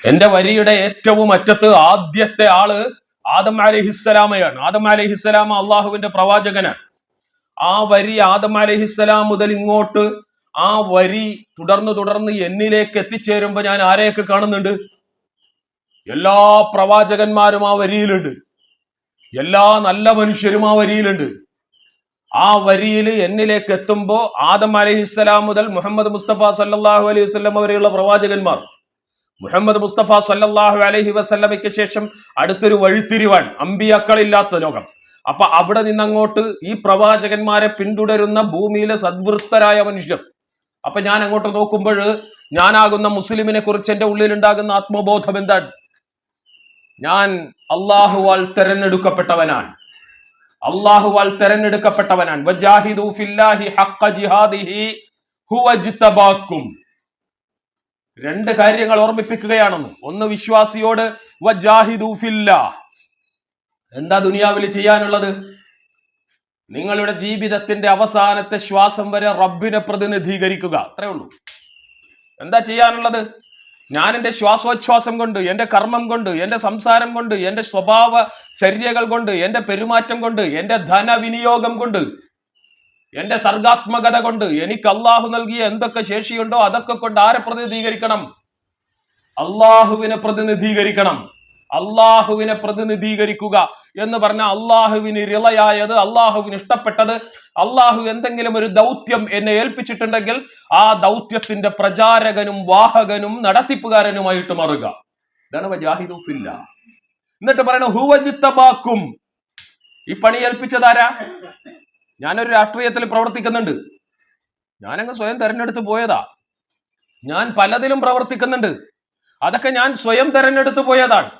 എന്റെ വരിയുടെ ഏറ്റവും അറ്റത്ത് ആദ്യത്തെ ആള് ആദം അലൈഹിസ്സലാമയാണ്. ആദം അലൈഹിസ്സലാമ അള്ളാഹുവിന്റെ പ്രവാചകനാണ്. ആ വരി ആദം അലൈഹിസ്സലാം മുതൽ ഇങ്ങോട്ട് ആ വരി തുടർന്ന് എന്നിലേക്ക് എത്തിച്ചേരുമ്പോ ഞാൻ ആരെയൊക്കെ കാണുന്നുണ്ട്? എല്ലാ പ്രവാചകന്മാരും ആ വരിയിലുണ്ട്, എല്ലാ നല്ല മനുഷ്യരും ആ വരിയിലുണ്ട്. ആ വരിയിൽ എന്നിലേക്ക് എത്തുമ്പോ ആദം അലൈഹിസ്സലാം മുതൽ മുഹമ്മദ് മുസ്തഫ സല്ലല്ലാഹു അലൈഹി വസല്ലം വരെയുള്ള പ്രവാചകന്മാർ, മുഹമ്മദ് മുസ്തഫ സല്ലല്ലാഹു അലൈഹി വസല്ലമയ്ക്ക് ശേഷം അടുത്തൊരു വഴിത്തിരിവാൻ അമ്പിയാക്കളില്ലാത്ത ലോകം. അപ്പൊ അവിടെ നിന്നങ്ങോട്ട് ഈ പ്രവാചകന്മാരെ പിന്തുടരുന്ന ഭൂമിയിലെ സദ്വൃത്തരായ മനുഷ്യർ. അപ്പൊ ഞാൻ അങ്ങോട്ട് നോക്കുമ്പോൾ ഞാനാകുന്ന മുസ്ലിമിനെ കുറിച്ച് എന്റെ ഉള്ളിൽ ഉണ്ടാകുന്ന ആത്മബോധം എന്താണ്? ഞാൻ അള്ളാഹുവാൽ തെരഞ്ഞെടുക്കപ്പെട്ടവനാണ്, അള്ളാഹുവാൽ തെരഞ്ഞെടുക്കപ്പെട്ടവനാണ്. വജാഹിദു ഫില്ലാഹി ഹഖ്ഖ ജിഹാദിഹി ഹുവ ജിതബാക്കും. രണ്ട് കാര്യങ്ങൾ ഓർമ്മിപ്പിക്കുകയാണെന്ന്. ഒന്ന്, വിശ്വാസിയോട് വജാഹിദു ഫില്ലാഹ്, എന്താ ദുനിയാവിൽ ചെയ്യാനുള്ളത്? നിങ്ങളുടെ ജീവിതത്തിന്റെ അവസാനത്തെ ശ്വാസം വരെ റബ്ബിനെ പ്രതിനിധീകരിക്കുക, അത്രേ ഉള്ളൂ. എന്താ ചെയ്യാനുള്ളത്? ഞാൻ എൻ്റെ ശ്വാസോച്ഛ്വാസം കൊണ്ട്, എൻ്റെ കർമ്മം കൊണ്ട്, എൻ്റെ സംസാരം കൊണ്ട്, എൻ്റെ സ്വഭാവ ചര്യകൾ കൊണ്ട്, എൻ്റെ പെരുമാറ്റം കൊണ്ട്, എൻ്റെ ധനവിനിയോഗം കൊണ്ട്, എൻ്റെ സർഗാത്മകത കൊണ്ട്, എനിക്ക് അള്ളാഹു നൽകിയ എന്തൊക്കെ ശേഷിയുണ്ടോ അതൊക്കെ കൊണ്ട് ആരെ പ്രതിനിധീകരിക്കണം? അള്ളാഹുവിനെ പ്രതിനിധീകരിക്കണം. അള്ളാഹുവിനെ പ്രതിനിധീകരിക്കുക എന്ന് പറഞ്ഞാൽ അള്ളാഹുവിന് റിളയായത്, അള്ളാഹുവിന് ഇഷ്ടപ്പെട്ടത്, അള്ളാഹു എന്തെങ്കിലും ഒരു ദൗത്യം എന്നെ ഏൽപ്പിച്ചിട്ടുണ്ടെങ്കിൽ ആ ദൗത്യത്തിന്റെ പ്രചാരകനും വാഹകനും നടത്തിപ്പുകാരനുമായിട്ട് മാറുക. ഇതാണ് വജാഹിദു ഫില്ലാഹ്. എന്നിട്ട് പറയണ ഹുവ ജിതബാക്കും. ഈ പണി ഏൽപ്പിച്ചതാരാ? ഞാനൊരു രാഷ്ട്രീയത്തിൽ പ്രവർത്തിക്കുന്നുണ്ട്, ഞാനങ്ങ് സ്വയം തെരഞ്ഞെടുത്ത് പോയതാ. ഞാൻ പലതിലും പ്രവർത്തിക്കുന്നുണ്ട്, അതൊക്കെ ഞാൻ സ്വയം തെരഞ്ഞെടുത്ത് പോയതാണ്.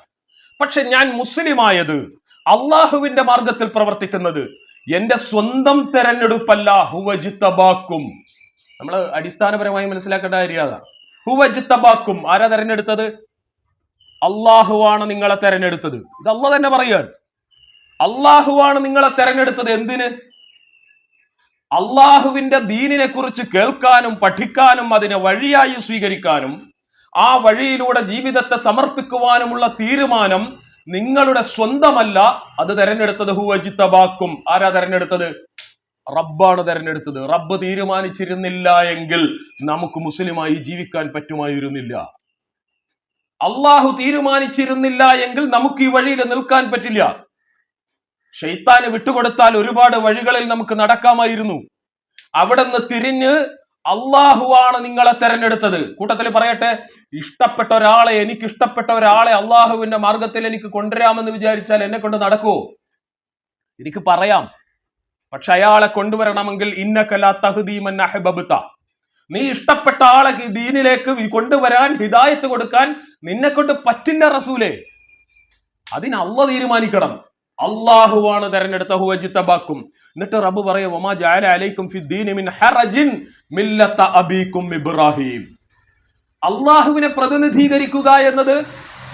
പക്ഷെ ഞാൻ മുസ്ലിമായത്, അള്ളാഹുവിന്റെ മാർഗത്തിൽ പ്രവർത്തിക്കുന്നത് എന്റെ സ്വന്തം തെരഞ്ഞെടുപ്പല്ല. ഹുവ ജിതബാക്കും. നമ്മൾ അടിസ്ഥാനപരമായി മനസ്സിലാക്കേണ്ട കാര്യം ഹുവ ജിതബാക്കും. ആരാ തെരഞ്ഞെടുത്തത്? അള്ളാഹുവാണ് നിങ്ങളെ തെരഞ്ഞെടുത്തത്. ഇത് അള്ളാഹ് തന്നെ പറയുകയാണ്. അള്ളാഹുവാണ് നിങ്ങളെ തെരഞ്ഞെടുത്തത്. എന്തിന്? അള്ളാഹുവിന്റെ ദീനിനെ കുറിച്ച് കേൾക്കാനും പഠിക്കാനും അതിനെ വഴിയായി സ്വീകരിക്കാനും ആ വഴിയിലൂടെ ജീവിതത്തെ സമർപ്പിക്കുവാനുമുള്ള തീരുമാനം നിങ്ങളുടെ സ്വന്തമല്ല, അത് തെരഞ്ഞെടുത്തത് ഹുവ ജിതബാക്കും. ആരാ തെരഞ്ഞെടുത്തത്? റബ്ബാണ് തെരഞ്ഞെടുത്തത്. റബ്ബ് തീരുമാനിച്ചിരുന്നില്ല എങ്കിൽ നമുക്ക് മുസ്ലിമായി ജീവിക്കാൻ പറ്റുമായിരുന്നില്ല. അള്ളാഹു തീരുമാനിച്ചിരുന്നില്ല എങ്കിൽ നമുക്ക് ഈ വഴിയിൽ നിൽക്കാൻ പറ്റില്ല. ശൈത്താന് വിട്ടുകൊടുത്താൽ ഒരുപാട് വഴികളിൽ നമുക്ക് നടക്കാമായിരുന്നു. അവിടെ നിന്ന് തിരിഞ്ഞ് അള്ളാഹുവാണ് നിങ്ങളെ തെരഞ്ഞെടുത്തത്. കൂട്ടത്തിൽ പറയട്ടെ, ഇഷ്ടപ്പെട്ട ഒരാളെ, എനിക്ക് ഇഷ്ടപ്പെട്ട ഒരാളെ അള്ളാഹുവിന്റെ മാർഗത്തിൽ എനിക്ക് കൊണ്ടുവരാമെന്ന് വിചാരിച്ചാൽ എന്നെ കൊണ്ട് നടക്കുവോ? എനിക്ക് പറയാം, പക്ഷെ അയാളെ കൊണ്ടുവരണമെങ്കിൽ ഇന്നക ലാ തഹ്ദീ മൻ അഹ്ബബ്ത, നീ ഇഷ്ടപ്പെട്ട ആളെ ദീനിലേക്ക് കൊണ്ടുവരാൻ, ഹിദായത്ത് കൊടുക്കാൻ നിന്നെ കൊണ്ട് പറ്റില്ല റസൂലേ. അതിന് അള്ളാഹ് തീരുമാനിക്കണം. അള്ളാഹുവാണ് തെരഞ്ഞെടുത്ത ഹുവ ജിതബാക്കും. എന്നിട്ട് റബ്ബ് പറയും, വമാ ജഅല അലൈക്കും ഫിദ്ദീനി മിൻ ഹറജിൻ മില്ലത അബീക്കും ഇബ്രാഹിം. അള്ളാഹുവിനെ പ്രതിനിധീകരിക്കുക എന്നത്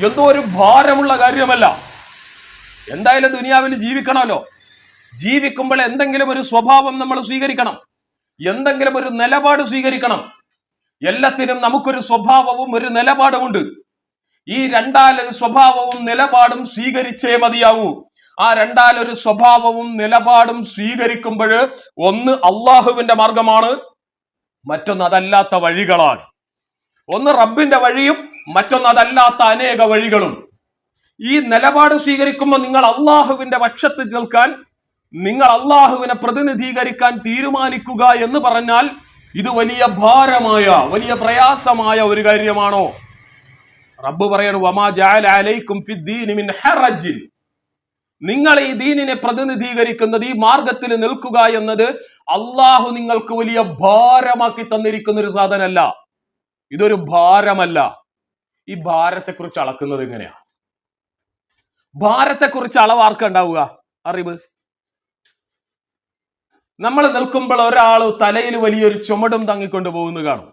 എന്തോ ഒരു ഭാരമുള്ള കാര്യമല്ല. എന്തായാലും ദുനിയാവിൽ ജീവിക്കണമല്ലോ. ജീവിക്കുമ്പോൾ എന്തെങ്കിലും ഒരു സ്വഭാവം നമ്മൾ സ്വീകരിക്കണം, എന്തെങ്കിലും ഒരു നിലപാട് സ്വീകരിക്കണം. എല്ലാത്തിനും നമുക്കൊരു സ്വഭാവവും ഒരു നിലപാടുമുണ്ട്. ഈ രണ്ടാലൊരു സ്വഭാവവും നിലപാടും സ്വീകരിച്ചേ മതിയാവൂ. ആ രണ്ടാലൊരു സ്വഭാവവും നിലപാടും സ്വീകരിക്കുമ്പോൾ ഒന്ന് അള്ളാഹുവിന്റെ മാർഗമാണ്, മറ്റൊന്ന് അതല്ലാത്ത വഴികളാണ്. ഒന്ന് റബ്ബിന്റെ വഴിയും മറ്റൊന്ന് അതല്ലാത്ത അനേക വഴികളും. ഈ നിലപാട് സ്വീകരിക്കുമ്പോൾ നിങ്ങൾ അള്ളാഹുവിന്റെ പക്ഷത്ത് നിൽക്കാൻ, നിങ്ങൾ അള്ളാഹുവിനെ പ്രതിനിധീകരിക്കാൻ തീരുമാനിക്കുക എന്ന് പറഞ്ഞാൽ ഇത് വലിയ ഭാരമായ, വലിയ പ്രയാസമായ ഒരു കാര്യമാണോ? റബ്ബ് പറയണു, വമാ ജഅല അലൈക്കും ഫിദ്ദീനി മിൻ ഹറജിൻ. നിങ്ങൾ ഈ ദീനിനെ പ്രതിനിധീകരിക്കുന്നത്, ഈ മാർഗത്തിൽ നിൽക്കുക എന്നത് അള്ളാഹു നിങ്ങൾക്ക് വലിയ ഭാരമാക്കി തന്നിരിക്കുന്ന ഒരു സാധനമല്ല. ഇതൊരു ഭാരമല്ല. ഈ ഭാരത്തെക്കുറിച്ച് അളക്കുന്നത് എങ്ങനെയാ? ഭാരത്തെക്കുറിച്ച് അളവ് ആർക്കാ ഉണ്ടാവുക? അറിവ്. നമ്മൾ നിൽക്കുമ്പോൾ ഒരാൾ തലയിൽ വലിയൊരു ചുമടും താങ്ങിക്കൊണ്ട് പോകുന്നു കാണും.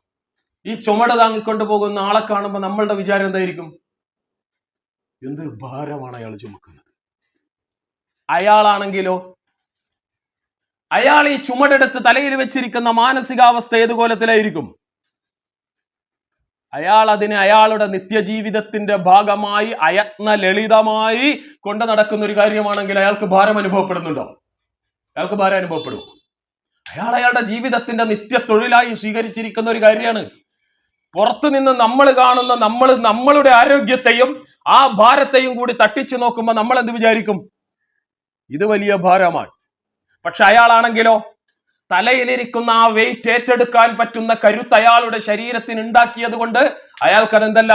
ഈ ചുമട് താങ്ങിക്കൊണ്ട് പോകുന്ന ആളെ കാണുമ്പോൾ നമ്മളുടെ വിചാരം എന്തായിരിക്കും? എന്തൊരു ഭാരമാണ് അയാൾ ചുമക്കുന്നത്. അയാളാണെങ്കിലോ, അയാൾ ഈ ചുമടെടുത്ത് തലയിൽ വെച്ചിരിക്കുന്ന മാനസികാവസ്ഥ ഏത് കോലത്തിലായിരിക്കും? അയാൾ അതിനെ അയാളുടെ നിത്യജീവിതത്തിന്റെ ഭാഗമായി അയത്ന ലളിതമായി കൊണ്ടു നടക്കുന്ന ഒരു കാര്യമാണെങ്കിൽ അയാൾക്ക് ഭാരം അനുഭവപ്പെടുന്നുണ്ടോ? അയാൾക്ക് ഭാരം അനുഭവപ്പെടും. അയാളുടെ ജീവിതത്തിന്റെ നിത്യ തൊഴിലായി സ്വീകരിച്ചിരിക്കുന്ന ഒരു കാര്യമാണ്. പുറത്തു നിന്ന് നമ്മൾ കാണുന്ന നമ്മളുടെ ആരോഗ്യത്തെയും ആ ഭാരത്തെയും കൂടി തട്ടിച്ചു നോക്കുമ്പോൾ നമ്മൾ എന്ത് വിചാരിക്കും? ഇത് വലിയ ഭാരമാണ്. പക്ഷെ അയാളാണെങ്കിലോ തലയിലിരിക്കുന്ന ആ വെയിറ്റ് ഏറ്റെടുക്കാൻ പറ്റുന്ന കരുത്ത് അയാളുടെ ശരീരത്തിന് ഉണ്ടാക്കിയത് കൊണ്ട് അയാൾക്കതെന്തല്ല,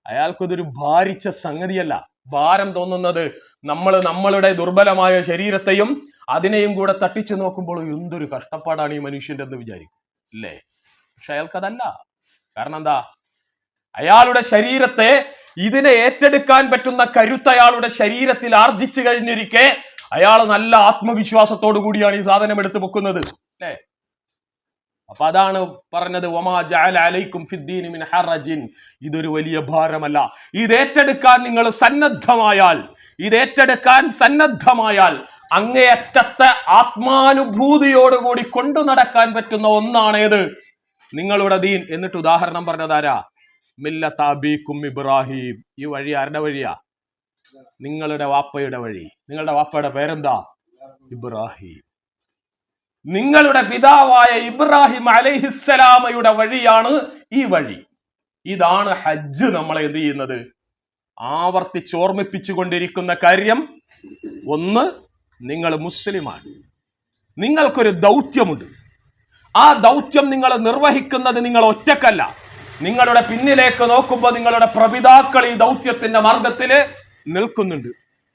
അയാൾക്കതൊരു ഭാരിച്ച സംഗതിയല്ല. ഭാരം തോന്നുന്നത് നമ്മളുടെ ദുർബലമായ ശരീരത്തെയും അതിനെയും കൂടെ തട്ടിച്ചു നോക്കുമ്പോൾ എന്തൊരു കഷ്ടപ്പാടാണ് ഈ മനുഷ്യന്റെ എന്ന് വിചാരിക്കും, ഇല്ലേ? പക്ഷെ അയാൾക്കതല്ല. കാരണം എന്താ? അയാളുടെ ശരീരത്തെ ഇതിനെ ഏറ്റെടുക്കാൻ പറ്റുന്ന കരുത്ത് അയാളുടെ ശരീരത്തിൽ ആർജിച്ചു കഴിഞ്ഞിരിക്കെ അയാൾ നല്ല ആത്മവിശ്വാസത്തോടു കൂടിയാണ് ഈ സാധനം എടുത്തു വെക്കുന്നത്, അല്ലേ? അപ്പൊ അതാണ് പറഞ്ഞത്, വമാ ജഅല അലൈക്കും ഫിദ്ദീനി മിൻ ഹറജിൻ. ഇതൊരു വലിയ ഭാരമല്ല. ഇത് ഏറ്റെടുക്കാൻ നിങ്ങൾ സന്നദ്ധമായാൽ അങ്ങേയറ്റത്തെ ആത്മാനുഭൂതിയോടുകൂടി കൊണ്ടു നടക്കാൻ പറ്റുന്ന ഒന്നാണേത്? നിങ്ങളുടെ ദീൻ. എന്നിട്ട് ഉദാഹരണം പറഞ്ഞതാരാ? മില്ലത അബീക്കും ഇബ്രാഹിം. ഈ വഴി ആരുടെ വഴിയാ? നിങ്ങളുടെ വാപ്പയുടെ വഴി. നിങ്ങളുടെ വാപ്പയുടെ പേരെന്താ? ഇബ്രാഹിം. നിങ്ങളുടെ പിതാവായ ഇബ്രാഹിം അലൈഹിസ്സലാമയുടെ വഴിയാണ് ഈ വഴി. ഇതാണ് ഹജ്ജ് നമ്മളെ എന്ത് ചെയ്യുന്നത്? ആവർത്തിച്ചോർമ്മിപ്പിച്ചു കൊണ്ടിരിക്കുന്ന കാര്യം. ഒന്ന്, നിങ്ങൾ മുസ്ലിമാണ്. നിങ്ങൾക്കൊരു ദൗത്യമുണ്ട്. ആ ദൗത്യം നിങ്ങൾ നിർവഹിക്കുന്നത് നിങ്ങൾ ഒറ്റക്കല്ല. നിങ്ങളുടെ പിന്നിലേക്ക് നോക്കുമ്പോൾ നിങ്ങളുടെ പ്രപിതാക്കൾ ഈ ദൗത്യത്തിന്റെ മാർഗത്തില് നിൽക്കുന്നുണ്ട്.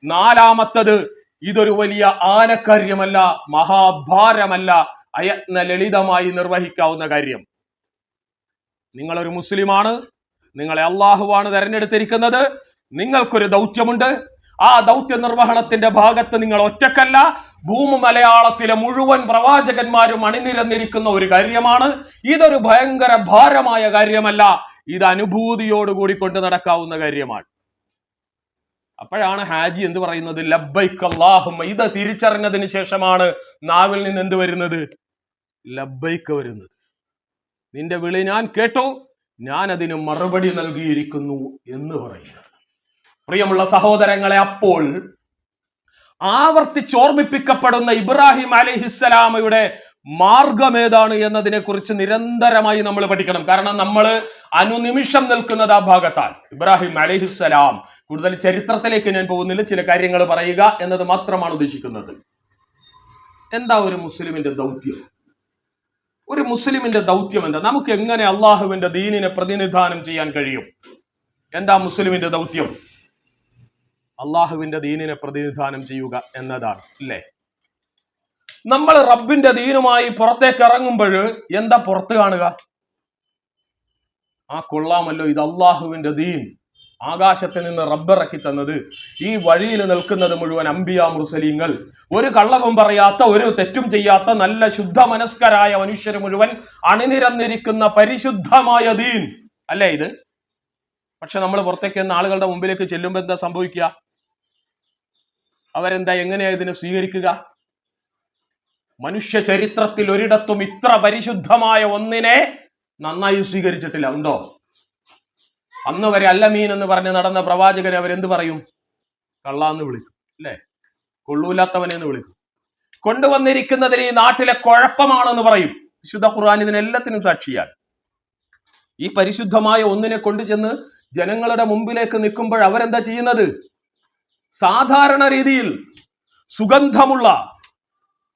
നാലാമത്തത്, ഇതൊരു വലിയ ആനക്കാര്യമല്ല, മഹാഭാരമല്ല, അയത്ന ലളിതമായി നിർവഹിക്കാവുന്ന കാര്യം. നിങ്ങളൊരു മുസ്ലിമാണ്. നിങ്ങളെ അള്ളാഹുവാണ് തെരഞ്ഞെടുത്തിരിക്കുന്നത്. നിങ്ങൾക്കൊരു ദൗത്യമുണ്ട്. ആ ദൗത്യ നിർവഹണത്തിന്റെ ഭാഗത്ത് നിങ്ങൾ ഒറ്റക്കല്ല. ഭൂമി മലയാളത്തിലെ മുഴുവൻ പ്രവാചകന്മാരും അണിനിരന്നിരിക്കുന്ന ഒരു കാര്യമാണ്. ഇതൊരു ഭയങ്കര ഭാരമായ കാര്യമല്ല. ഇത് അനുഭൂതിയോടുകൂടി കൊണ്ടു നടക്കാവുന്ന കാര്യമാണ്. അപ്പോഴാണ് ഹാജി എന്ത് പറയുന്നത്? ലബ്ബൈക്ക് അല്ലാഹുമ്മ. ഇത് തിരിച്ചറിഞ്ഞതിന് ശേഷമാണ് നാവിൽ നിന്ന് എന്ത് വരുന്നത്? ലബ്ബൈക്ക് വരുന്നത്. നിന്റെ വിളി ഞാൻ കേട്ടു, ഞാൻ അതിന് മറുപടി നൽകിയിരിക്കുന്നു എന്ന് പറയുന്നത്. പ്രിയമുള്ള സഹോദരങ്ങളെ, അപ്പോൾ ആവർത്തിച്ചോർമ്മിപ്പിക്കപ്പെടുന്ന ഇബ്രാഹിം അലൈഹിസ്സലാമയുടെ മാർഗം ഏതാണ് എന്നതിനെ കുറിച്ച് നിരന്തരമായി നമ്മൾ പഠിക്കണം. കാരണം നമ്മൾ അനുനിമിഷം നിൽക്കുന്നത് ആ ഭാഗത്താണ്. ഇബ്രാഹിം അലൈഹിസ്സലാം, കൂടുതൽ ചരിത്രത്തിലേക്ക് ഞാൻ പോകുന്നില്ല, ചില കാര്യങ്ങൾ പറയുക എന്നത് മാത്രമാണ് ഉദ്ദേശിക്കുന്നത്. എന്താ ഒരു മുസ്ലിമിന്റെ ദൗത്യം? ഒരു മുസ്ലിമിന്റെ ദൗത്യം എന്താ? നമുക്ക് എങ്ങനെ അള്ളാഹുവിന്റെ ദീനിനെ പ്രതിനിധാനം ചെയ്യാൻ കഴിയും? എന്താ മുസ്ലിമിന്റെ ദൗത്യം? അള്ളാഹുവിന്റെ ദീനിനെ പ്രതിനിധാനം ചെയ്യുക എന്നതാണ്, അല്ലേ? നമ്മൾ റബ്ബിന്റെ ദീനുമായി പുറത്തേക്ക് ഇറങ്ങുമ്പോൾ എന്താ പുറത്ത് കാണുക? ആ കൊള്ളാമല്ലോ, ഇത് അള്ളാഹുവിന്റെ ദീൻ, ആകാശത്ത് നിന്ന് റബ്ബിറക്കി തന്നത്. ഈ വഴിയിൽ നിൽക്കുന്നത് മുഴുവൻ അംബിയാ മുർസലീങ്ങൾ, ഒരു കള്ളവും പറയാത്ത, ഒരു തെറ്റും ചെയ്യാത്ത നല്ല ശുദ്ധ മനസ്കരായ മനുഷ്യർ മുഴുവൻ അണിനിരന്നിരിക്കുന്ന പരിശുദ്ധമായ ദീൻ അല്ലേ ഇത്? പക്ഷെ നമ്മൾ പുറത്തേക്ക് എന്ന ആളുകളുടെ മുമ്പിലേക്ക് ചെല്ലുമ്പോൾ എന്താ സംഭവിക്കുക? അവരെന്താ, എങ്ങനെയാ ഇതിനെ സ്വീകരിക്കുക? മനുഷ്യ ചരിത്രത്തിൽ ഒരിടത്തും ഇത്ര പരിശുദ്ധമായ ഒന്നിനെ നന്നായി സ്വീകരിച്ചിട്ടില്ല. ഉണ്ടോ? അന്ന് വരെ അല്ലമീൻ എന്ന് പറഞ്ഞ് നടന്ന പ്രവാചകനെ അവരെന്ത് പറയും? കള്ളാന്ന് വിളിക്കും, അല്ലേ? കൊള്ളൂലാത്തവനെന്ന് വിളിക്കും. കൊണ്ടുവന്നിരിക്കുന്നതിന് ഈ നാട്ടിലെ കുഴപ്പമാണെന്ന് പറയും. വിശുദ്ധ ഖുർആൻ ഇതിനെല്ലാത്തിനും സാക്ഷിയാണ്. ഈ പരിശുദ്ധമായ ഒന്നിനെ കൊണ്ടുചെന്ന് ജനങ്ങളുടെ മുമ്പിലേക്ക് നിൽക്കുമ്പോൾ അവരെന്താ ചെയ്യുന്നത്? സാധാരണ രീതിയിൽ സുഗന്ധമുള്ള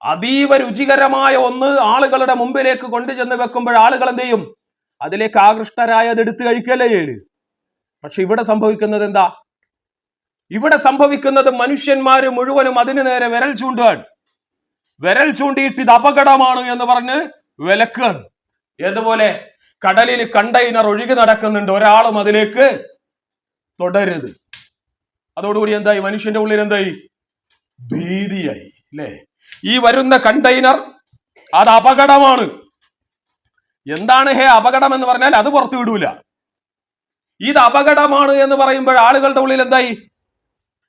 അതീവ രുചികരമായ ഒന്ന് ആളുകളുടെ മുമ്പിലേക്ക് കൊണ്ടുചെന്ന് വെക്കുമ്പോൾ ആളുകൾ എന്ത് ചെയ്യും? അതിലേക്ക് ആകൃഷ്ടരായ അത് എടുത്തു കഴിക്കല്ലേ ചെയ്യല്. പക്ഷെ ഇവിടെ സംഭവിക്കുന്നത് എന്താ? ഇവിടെ സംഭവിക്കുന്നത് മനുഷ്യന്മാര് മുഴുവനും അതിനു നേരെ വിരൽ ചൂണ്ടുകയാണ്. വിരൽ ചൂണ്ടിയിട്ട് ഇത് അപകടമാണ് എന്ന് പറഞ്ഞ് വിലക്കാണ്. ഏതുപോലെ കടലിൽ കണ്ടെയ്നർ ഒഴുകി നടക്കുന്നുണ്ട്, ഒരാളും അതിലേക്ക് തുടരുത്. അതോടുകൂടി എന്തായി? മനുഷ്യന്റെ ഉള്ളിൽ എന്തായി? ഭീതിയായി, അല്ലേ? ഈ വരുന്ന കണ്ടെയ്നർ അത് അപകടമാണ്. എന്താണ് അപകടം എന്ന് പറഞ്ഞാൽ അത് പുറത്തു വിടൂല. ഇത് അപകടമാണ് എന്ന് പറയുമ്പോൾ ആളുകളുടെ ഉള്ളിൽ എന്തായി?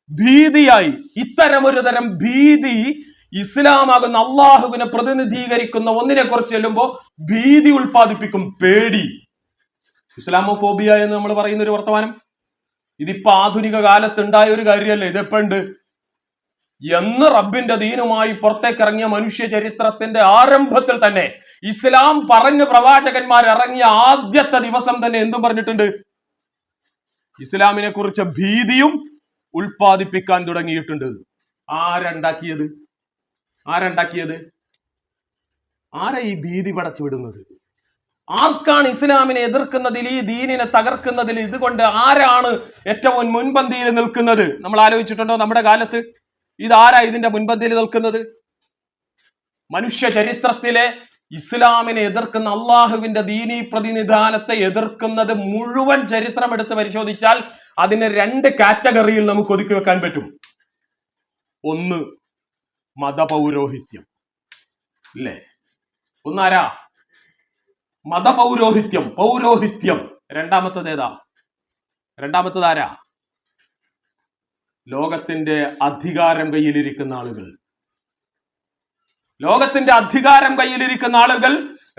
ഭീതിയായി. ഇത്തരം ഒരു തരം ഭീതി ഇസ്ലാമാകുന്ന അള്ളാഹുവിനെ പ്രതിനിധീകരിക്കുന്ന ഒന്നിനെ കുറിച്ച് ചെല്ലുമ്പോൾ ഭീതി ഉൽപ്പാദിപ്പിക്കും, പേടി. ഇസ്ലാമോഫോബിയ എന്ന് നമ്മൾ പറയുന്ന ഒരു വർത്തമാനം ഇതിപ്പോ ആധുനിക കാലത്തുണ്ടായ ഒരു കാര്യമല്ല, ഇതെപ്പോണ്ട് എന്ന് റബ്ബിന്റെ ദീനുമായി പുറത്തേക്ക് ഇറങ്ങിയ മനുഷ്യ ചരിത്രത്തിന്റെ ആരംഭത്തിൽ തന്നെ ഇസ്ലാം പറഞ്ഞ് പ്രവാചകന്മാർ ഇറങ്ങിയ ആദ്യത്തെ ദിവസം തന്നെ എന്തും പറഞ്ഞിട്ടുണ്ട്? ഇസ്ലാമിനെ കുറിച്ച് ഭീതിയും ഉൽപ്പാദിപ്പിക്കാൻ തുടങ്ങിയിട്ടുണ്ട്. ആരുണ്ടാക്കിയത്? ആരാ ഈ ഭീതി പടച്ചു വിടുന്നത്? ആർക്കാണ് ഇസ്ലാമിനെ എതിർക്കുന്നതിൽ, ഈ ദീനിനെ തകർക്കുന്നതിൽ ഇതുകൊണ്ട് ആരാണ് ഏറ്റവും മുൻപന്തിയിൽ നിൽക്കുന്നത്? നമ്മൾ ആലോചിച്ചിട്ടുണ്ടോ? നമ്മുടെ കാലത്ത് ഇതാരാ ഇതിന്റെ മുൻപന്തിയിൽ നിൽക്കുന്നത്? മനുഷ്യ ചരിത്രത്തിലെ ഇസ്ലാമിനെ എതിർക്കുന്ന, അള്ളാഹുവിന്റെ ദീനീ പ്രതിനിധാനത്തെ എതിർക്കുന്നത് മുഴുവൻ ചരിത്രം എടുത്ത് പരിശോധിച്ചാൽ അതിനെ 2 കാറ്റഗറിയിൽ നമുക്ക് ഒതുക്കി വെക്കാൻ പറ്റും. ഒന്ന് മതപൗരോഹിത്യം, അല്ലേ? ഒന്നാരാ? മതപൗരോഹിത്യം, പൗരോഹിത്യം. രണ്ടാമത്തത് ആരാ? ലോകത്തിന്റെ അധികാരം കയ്യിലിരിക്കുന്ന ആളുകൾ.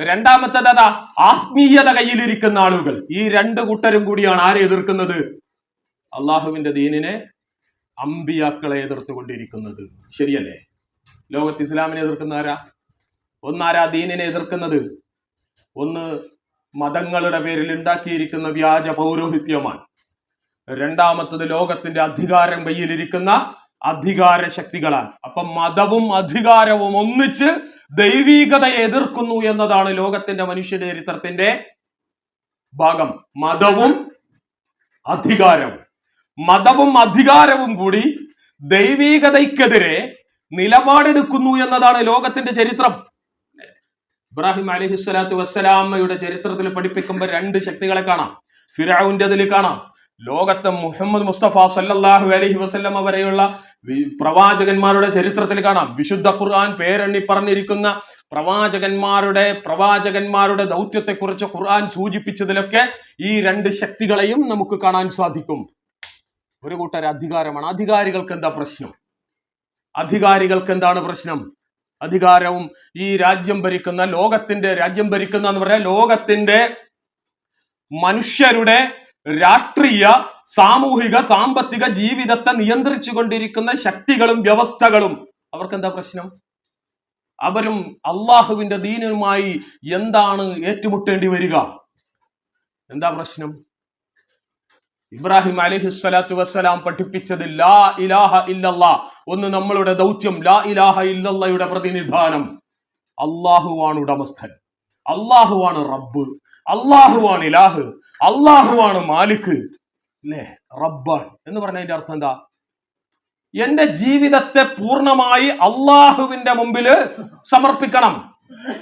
രണ്ടാമത്തേത് ആത്മീയത കയ്യിലിരിക്കുന്ന ആളുകൾ. ഈ 2 കൂട്ടരും കൂടിയാണ് ആരെ എതിർക്കുന്നത്? അള്ളാഹുവിന്റെ ദീനിനെ, അമ്പിയാക്കളെ എതിർത്തുകൊണ്ടിരിക്കുന്നത്. ശരിയല്ലേ? ലോകത്ത് ഇസ്ലാമിനെ എതിർക്കുന്ന ആരാ? ഒന്നാരാ ദീനിനെ എതിർക്കുന്നത്? ഒന്ന് മതങ്ങളുടെ പേരിൽ ഉണ്ടാക്കിയിരിക്കുന്ന വ്യാജ പൗരോഹിത്യമാണ്. രണ്ടാമത്തത് ലോകത്തിന്റെ അധികാരം കയ്യിലിരിക്കുന്ന അധികാര ശക്തികളാണ്. അപ്പം മതവും അധികാരവും ഒന്നിച്ച് ദൈവീകതയെ എതിർക്കുന്നു എന്നതാണ് ലോകത്തിന്റെ മനുഷ്യ ചരിത്രത്തിന്റെ ഭാഗം. മതവും അധികാരവും കൂടി ദൈവീകതയ്ക്കെതിരെ നിലപാടെടുക്കുന്നു എന്നതാണ് ലോകത്തിന്റെ ചരിത്രം. ഇബ്രാഹിം അലൈഹിസ്സലാത്തു വസ്സലാമയുടെ ചരിത്രത്തിൽ പഠിപ്പിക്കുമ്പോൾ 2 ശക്തികളെ കാണാം. ഫിർഔന്റേതിൽ കാണാം. ലോകത്തെ മുഹമ്മദ് മുസ്തഫ സല്ലല്ലാഹു അലൈഹി വസല്ലമ വരെയുള്ള പ്രവാചകന്മാരുടെ ചരിത്രത്തിൽ കാണാം. വിശുദ്ധ ഖുർആൻ പേരെണ്ണി പറഞ്ഞിരിക്കുന്ന പ്രവാചകന്മാരുടെ ദൗത്യത്തെക്കുറിച്ച് ഖുർആൻ സൂചിപ്പിച്ചതിലൊക്കെ ഈ 2 ശക്തികളെയും നമുക്ക് കാണാൻ സാധിക്കും. ഒരു കൂട്ടർ അധികാരമാണ്. അധികാരികൾക്ക് എന്താ പ്രശ്നം? അധികാരവും ഈ രാജ്യം ഭരിക്കുന്ന, ലോകത്തിന്റെ രാജ്യം ഭരിക്കുന്ന എന്ന് പറയാൻ ലോകത്തിന്റെ മനുഷ്യരുടെ രാഷ്ട്രീയ, സാമൂഹിക, സാമ്പത്തിക ജീവിതത്തെ നിയന്ത്രിച്ചു കൊണ്ടിരിക്കുന്ന ശക്തികളും വ്യവസ്ഥകളും അവർക്കെന്താ പ്രശ്നം? അവരും അള്ളാഹുവിന്റെ ദീനുമായി എന്താണ് ഏറ്റുമുട്ടേണ്ടി വരിക? എന്താ പ്രശ്നം? ഇബ്രാഹിം അലൈഹിസ്സലാത്തു വസ്സലാം പഠിപ്പിച്ചത് ലാ ഇലാഹ ഇല്ലല്ലാ. ഒന്ന് നമ്മളുടെ ദൗത്യം ലാ ഇലാഹ ഇല്ലല്ലയുടെ പ്രതിനിധാനം. അള്ളാഹുവാണ് ഉടമസ്ഥൻ, അള്ളാഹുവാണ് റബ്ബ്, അള്ളാഹുവാണ് ഇലാഹ്, അള്ളാഹുവാണ് മാലിക്, അല്ലേ? റബ്ബാൻ എന്ന് പറഞ്ഞതിന്റെ അർത്ഥം എന്താ? എന്റെ ജീവിതത്തെ പൂർണ്ണമായി അള്ളാഹുവിന്റെ മുമ്പിൽ സമർപ്പിക്കണം.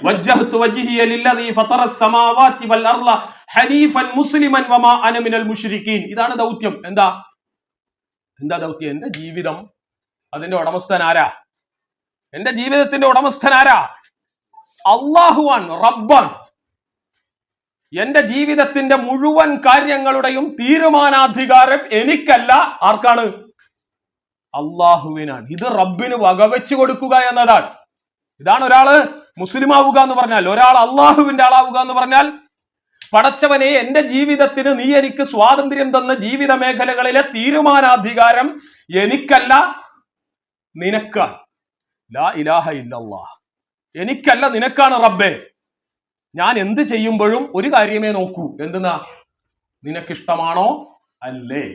വജ്ജഹ്തു വജ്ഹിയ ലില്ലദീ ഫതറസ് സമാവാതി വൽ അർള ഹനീഫൻ മുസ്ലിമൻ വമാ അന മിനൽ മുശ്രിക്കീൻ. ഇതാണ് ദൗത്യം. എന്താ ദൗത്യം? എന്റെ ജീവിതം, അതിന്റെ ഉടമസ്ഥൻ ആരാ? എന്റെ ജീവിതത്തിന്റെ ഉടമസ്ഥൻ ആരാ? അള്ളാഹുവാൻ, റബ്ബാൻ. എന്റെ ജീവിതത്തിന്റെ മുഴുവൻ കാര്യങ്ങളുടെയും തീരുമാനാധികാരം എനിക്കല്ല, ആർക്കാണ്? അള്ളാഹുവിനാണ്. ഇത് റബ്ബിന് വകവെച്ചു കൊടുക്കുക എന്നതാണ്. ഇതാണ് ഒരാള് മുസ്ലിം ആവുക എന്ന് പറഞ്ഞാൽ, ഒരാൾ അള്ളാഹുവിന്റെ ആളാവുക എന്ന് പറഞ്ഞാൽ, പടച്ചവനെ എന്റെ ജീവിതത്തിന് നീ എനിക്ക് സ്വാതന്ത്ര്യം തന്ന ജീവിത മേഖലകളിലെ തീരുമാനാധികാരം എനിക്കല്ല, നിനക്കാണ്. ലാ ഇലാഹ ഇല്ലല്ലാഹ്. എനിക്കല്ല, നിനക്കാണ് റബ്ബേ. ഞാൻ എന്ത് ചെയ്യുമ്പോഴും ഒരു കാര്യമേ നോക്കൂ. എന്തെന്നാ? നിനക്കിഷ്ടമാണോ അല്ലേ?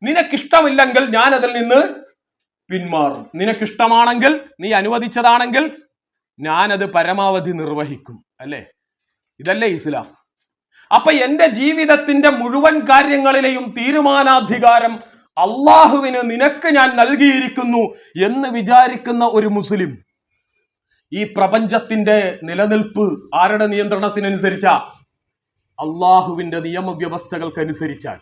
നിനക്കിഷ്ടമില്ലെങ്കിൽ ഞാൻ അതിൽ നിന്ന് പിന്മാറും. നിനക്കിഷ്ടമാണെങ്കിൽ, നീ അനുവദിച്ചതാണെങ്കിൽ ഞാനത് പരമാവധി നിർവഹിക്കും. അല്ലേ? ഇതല്ലേ ഇസ്ലാം? അപ്പൊ എന്റെ ജീവിതത്തിന്റെ മുഴുവൻ കാര്യങ്ങളിലെയും തീരുമാനാധികാരം അള്ളാഹുവിന്, നിനക്ക് ഞാൻ നൽകിയിരിക്കുന്നു എന്ന് വിചാരിക്കുന്ന ഒരു മുസ്ലിം, ഈ പ്രപഞ്ചത്തിന്റെ നിലനിൽപ്പ് ആരുടെ നിയന്ത്രണത്തിനനുസരിച്ചാ? അള്ളാഹുവിന്റെ നിയമവ്യവസ്ഥകൾക്കനുസരിച്ചാൽ.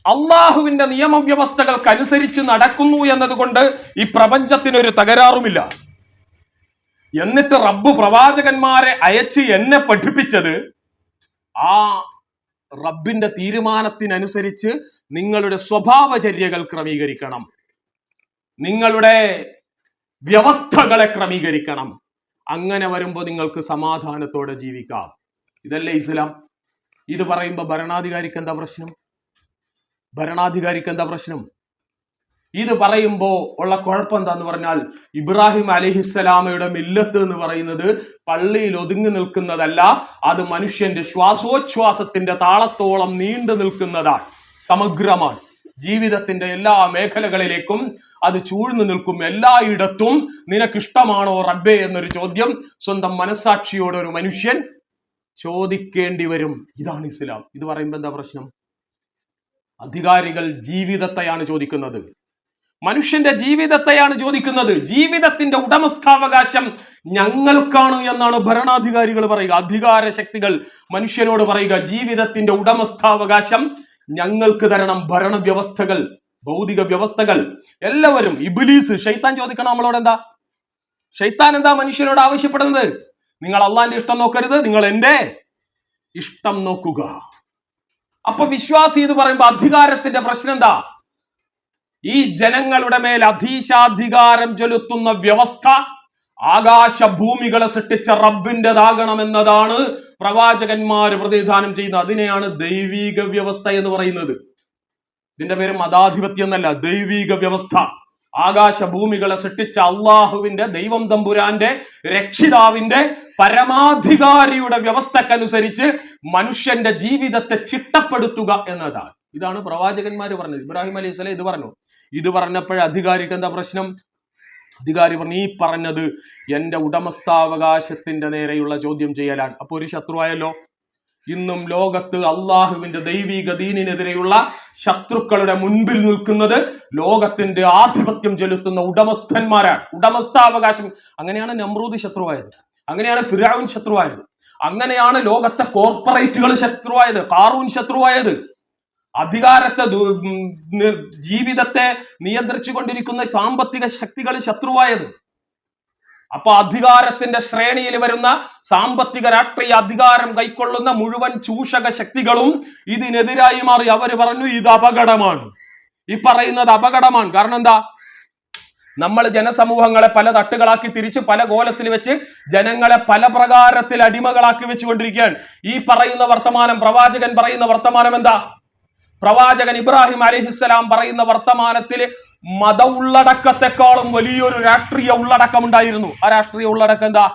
അള്ളാഹുവിന്റെ നിയമവ്യവസ്ഥകൾക്കനുസരിച്ച് നടക്കുന്നു എന്നതുകൊണ്ട് ഈ പ്രപഞ്ചത്തിനൊരു തകരാറുമില്ല. എന്നിട്ട് റബ്ബ് പ്രവാചകന്മാരെ അയച്ച് എന്നെ പഠിപ്പിച്ചത് ആ റബ്ബിന്റെ തീരുമാനത്തിനനുസരിച്ച് നിങ്ങളുടെ സ്വഭാവചര്യകൾ ക്രമീകരിക്കണം, നിങ്ങളുടെ വ്യവസ്ഥകളെ ക്രമീകരിക്കണം. അങ്ങനെ വരുമ്പോൾ നിങ്ങൾക്ക് സമാധാനത്തോടെ ജീവിക്കാം. ഇതല്ലേ ഇസ്ലാം? ഇത് പറയുമ്പോ ഭരണാധികാരിക്ക് എന്താ പ്രശ്നം? ഭരണാധികാരിക്ക് എന്താ പ്രശ്നം? ഇത് പറയുമ്പോ ഉള്ള കുഴപ്പം എന്താന്ന് പറഞ്ഞാൽ, ഇബ്രാഹിം അലൈഹിസ്സലാമയുടെ മില്ലത്ത് എന്ന് പറയുന്നത് പള്ളിയിൽ ഒതുങ്ങി നിൽക്കുന്നതല്ല, അത് മനുഷ്യന്റെ ശ്വാസോച്ഛ്വാസത്തിന്റെ താളത്തോളം നീണ്ടു നിൽക്കുന്നതാണ്, സമഗ്രമാണ്. ജീവിതത്തിന്റെ എല്ലാ മേഖലകളിലേക്കും അത് ചൂഴ്ന്നു നിൽക്കും. എല്ലായിടത്തും നിനക്കിഷ്ടമാണോ റബ്ബേ എന്നൊരു ചോദ്യം സ്വന്തം മനസാക്ഷിയോട് ഒരു മനുഷ്യൻ ചോദിക്കേണ്ടി വരും. ഇതാണ് ഇസ്ലാം. ഇത് പറയുമ്പോ എന്താ പ്രശ്നം? അധികാരികൾ ജീവിതത്തെയാണ് ചോദിക്കുന്നത്, മനുഷ്യന്റെ ജീവിതത്തെയാണ് ചോദിക്കുന്നത്. ജീവിതത്തിന്റെ ഉടമസ്ഥാവകാശം ഞങ്ങൾക്കാണ് എന്നാണ് ഭരണാധികാരികൾ പറയുക. അധികാര ശക്തികൾ മനുഷ്യനോട് പറയുക, ജീവിതത്തിന്റെ ഉടമസ്ഥാവകാശം ഞങ്ങൾക്ക് തരണം. ഭരണവ്യവസ്ഥകൾ, ഭൗതിക വ്യവസ്ഥകൾ, എല്ലാവരും, ഇബ്ലീസ്, ശൈത്താൻ ചോദിക്കണം നമ്മളോട് എന്താ? ശൈത്താൻ എന്താ മനുഷ്യനോട് ആവശ്യപ്പെടുന്നത്? നിങ്ങൾ അള്ളാന്റെ ഇഷ്ടം നോക്കരുത്, നിങ്ങൾ എന്റെ ഇഷ്ടം നോക്കുക. അപ്പൊ വിശ്വാസി എന്ന് പറയുമ്പോ അധികാരത്തിന്റെ പ്രശ്നം എന്താ? ഈ ജനങ്ങളുടെ മേൽ അധീശാധികാരം ചെലുത്തുന്ന വ്യവസ്ഥ ആകാശഭൂമികളെ സൃഷ്ടിച്ച റബ്ബിൻ്റെതാകണമെന്നതാണ് പ്രവാചകന്മാർ പ്രതിനിധാനം ചെയ്യുന്നത്. അതിനെയാണ് ദൈവിക വ്യവസ്ഥ എന്ന് പറയുന്നത്. ഇതിന്റെ പേര് മതാധിപത്യം എന്നല്ല, ദൈവിക വ്യവസ്ഥ. ആകാശഭൂമികളെ സൃഷ്ടിച്ച അള്ളാഹുവിന്റെ, ദൈവം തമ്പുരാന്റെ, രക്ഷിതാവിന്റെ, പരമാധികാരിയുടെ വ്യവസ്ഥക്കനുസരിച്ച് മനുഷ്യന്റെ ജീവിതത്തെ ചിട്ടപ്പെടുത്തുക എന്നതാണ്. ഇതാണ് പ്രവാചകന്മാർ പറഞ്ഞത്. ഇബ്രാഹിം അലൈഹി സ്വലാം ഇത് പറഞ്ഞു. ഇത് പറഞ്ഞപ്പോഴേ അധികാരിക്ക് എന്താ പ്രശ്നം? അധികാരി പറഞ്ഞു, ഈ പറഞ്ഞത് എന്റെ ഉടമസ്ഥാവകാശത്തിന്റെ നേരെയുള്ള ചോദ്യം ചെയ്യലാണ്. അപ്പൊ ഒരു ശത്രുവായല്ലോ. ഇന്നും ലോകത്ത് അള്ളാഹുവിന്റെ ദൈവിക ദീനിനെതിരെയുള്ള ശത്രുക്കളുടെ മുൻപിൽ നിൽക്കുന്നത് ലോകത്തിന്റെ ആധിപത്യം ചെലുത്തുന്ന ഉടമസ്ഥന്മാരാണ്. ഉടമസ്ഥാവകാശം. അങ്ങനെയാണ് നമ്രൂദ് ശത്രുവായത്, അങ്ങനെയാണ് ഫിർഔൻ ശത്രുവായത്, അങ്ങനെയാണ് ലോകത്തെ കോർപ്പറേറ്റുകൾ ശത്രുവായത്, ഖാറൂൻ ശത്രുവായത്, അധികാരത്തെ, ജീവിതത്തെ നിയന്ത്രിച്ചു കൊണ്ടിരിക്കുന്ന സാമ്പത്തിക ശക്തികൾ ശത്രുവായത്. അപ്പൊ അധികാരത്തിന്റെ ശ്രേണിയിൽ വരുന്ന സാമ്പത്തിക രാഷ്ട്രീയ അധികാരം കൈക്കൊള്ളുന്ന മുഴുവൻ ചൂഷക ശക്തികളും ഇതിനെതിരായി മാറി. അവർ പറഞ്ഞു ഇത് അപകടമാണ്, ഈ പറയുന്നത് അപകടമാണ്. കാരണം എന്താ? നമ്മൾ ജനസമൂഹങ്ങളെ പല തട്ടുകളാക്കി തിരിച്ച് പല കോലത്തിൽ വെച്ച് ജനങ്ങളെ പല പ്രകാരത്തിൽ അടിമകളാക്കി വെച്ചുകൊണ്ടിരിക്കുകയാണ്. ഈ പറയുന്ന വർത്തമാനം, പ്രവാചകൻ പറയുന്ന വർത്തമാനം എന്താ? പ്രവാചകൻ ഇബ്രാഹിം അലൈഹിസ്സലാം പറയുന്ന വർത്തമാനത്തിൽ മത ഉള്ളടക്കത്തെക്കാളും വലിയൊരു രാഷ്ട്രീയ ഉള്ളടക്കം ഉണ്ടായിരുന്നു. ആ രാഷ്ട്രീയ ഉള്ളടക്കം എന്താ?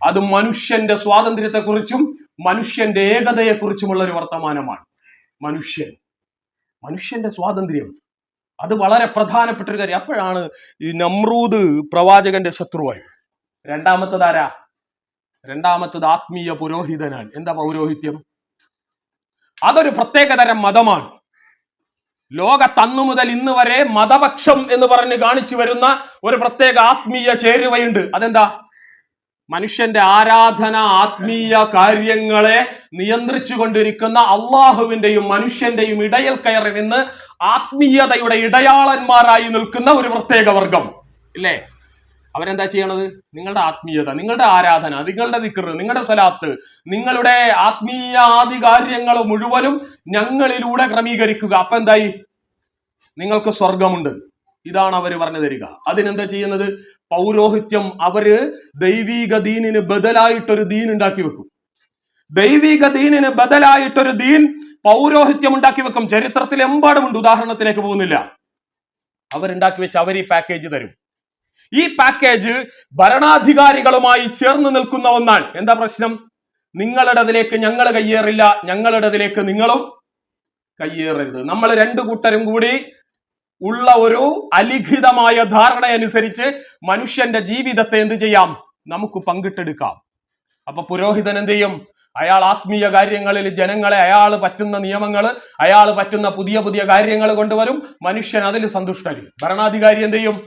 അത് മനുഷ്യന്റെ സ്വാതന്ത്ര്യത്തെക്കുറിച്ചും മനുഷ്യന്റെ ഏകതയെക്കുറിച്ചുമുള്ള ഒരു വർത്തമാനമാണ്. മനുഷ്യന്റെ സ്വാതന്ത്ര്യം, അത് വളരെ പ്രധാനപ്പെട്ട ഒരു കാര്യം. അപ്പോഴാണ് ഈ നമ്രൂദ് പ്രവാചകന്റെ ശത്രുവായി. രണ്ടാമത്തത് ആരാ? രണ്ടാമത്തത് ആത്മീയ പുരോഹിതനാണ്. എന്താ പൗരോഹിത്യം? അതൊരു പ്രത്യേകതരം മതമാണ്. ലോകത്ത് അന്നു മുതൽ ഇന്ന് വരെ മതപക്ഷം എന്ന് പറഞ്ഞ് കാണിച്ചു വരുന്ന ഒരു പ്രത്യേക ആത്മീയ ചേരുവയുണ്ട്. അതെന്താ? മനുഷ്യന്റെ ആരാധന, ആത്മീയ കാര്യങ്ങളെ നിയന്ത്രിച്ചു കൊണ്ടിരിക്കുന്ന അള്ളാഹുവിന്റെയും മനുഷ്യന്റെയും ഇടയിൽ കയറി നിന്ന് ആത്മീയതയുടെ ഇടയാളന്മാരായി നിൽക്കുന്ന ഒരു പ്രത്യേക വർഗം ഇല്ലേ? അവരെന്താ ചെയ്യണത്? നിങ്ങളുടെ ആത്മീയത, നിങ്ങളുടെ ആരാധന, നിങ്ങളുടെ ദിക്ർ, നിങ്ങളുടെ സലാത്ത്, നിങ്ങളുടെ ആത്മീയ ആദി കാര്യങ്ങൾ മുഴുവനും ഞങ്ങളിലൂടെ ക്രമീകരിക്കുക. അപ്പൊ എന്തായി? നിങ്ങൾക്ക് സ്വർഗമുണ്ട്. ഇതാണ് അവർ പറഞ്ഞു തരിക. അതിനെന്താ ചെയ്യുന്നത്? പൗരോഹിത്യം. അവര് ദൈവിക ദീനിന് ബദലായിട്ടൊരു ദീൻ ഉണ്ടാക്കി വെക്കും. ദൈവിക ദീനിന് ബദലായിട്ടൊരു ദീൻ പൗരോഹിത്യം ഉണ്ടാക്കി വെക്കും. ചരിത്രത്തിൽ എമ്പാടുമുണ്ട്. ഉദാഹരണത്തിലേക്ക് പോകുന്നില്ല. അവരുണ്ടാക്കി വെച്ച് അവർ ഈ പാക്കേജ് തരും. ഈ പാക്കേജ് ഭരണാധികാരികളുമായി ചേർന്ന് നിൽക്കുന്ന ഒന്നാണ്. എന്താ പ്രശ്നം? നിങ്ങളുടേതിലേക്ക് ഞങ്ങൾ കയ്യേറില്ല, ഞങ്ങളുടേതിലേക്ക് നിങ്ങളും കയ്യേറരുത്. നമ്മൾ രണ്ടു കൂട്ടരും കൂടി ഉള്ള ഒരു അലിഖിതമായ ധാരണയനുസരിച്ച് മനുഷ്യന്റെ ജീവിതത്തെ എന്ത് ചെയ്യാം? നമുക്ക് പങ്കിട്ടെടുക്കാം. അപ്പൊ പുരോഹിതൻ എന്ത് ചെയ്യും? അയാൾ ആത്മീയ കാര്യങ്ങളിൽ ജനങ്ങളെ, അയാൾ പറ്റുന്ന നിയമങ്ങൾ, അയാൾ പറ്റുന്ന പുതിയ പുതിയ കാര്യങ്ങൾ കൊണ്ടുവരും. മനുഷ്യൻ അതിൽ സന്തുഷ്ടരും. ഭരണാധികാരി എന്ത് ചെയ്യും?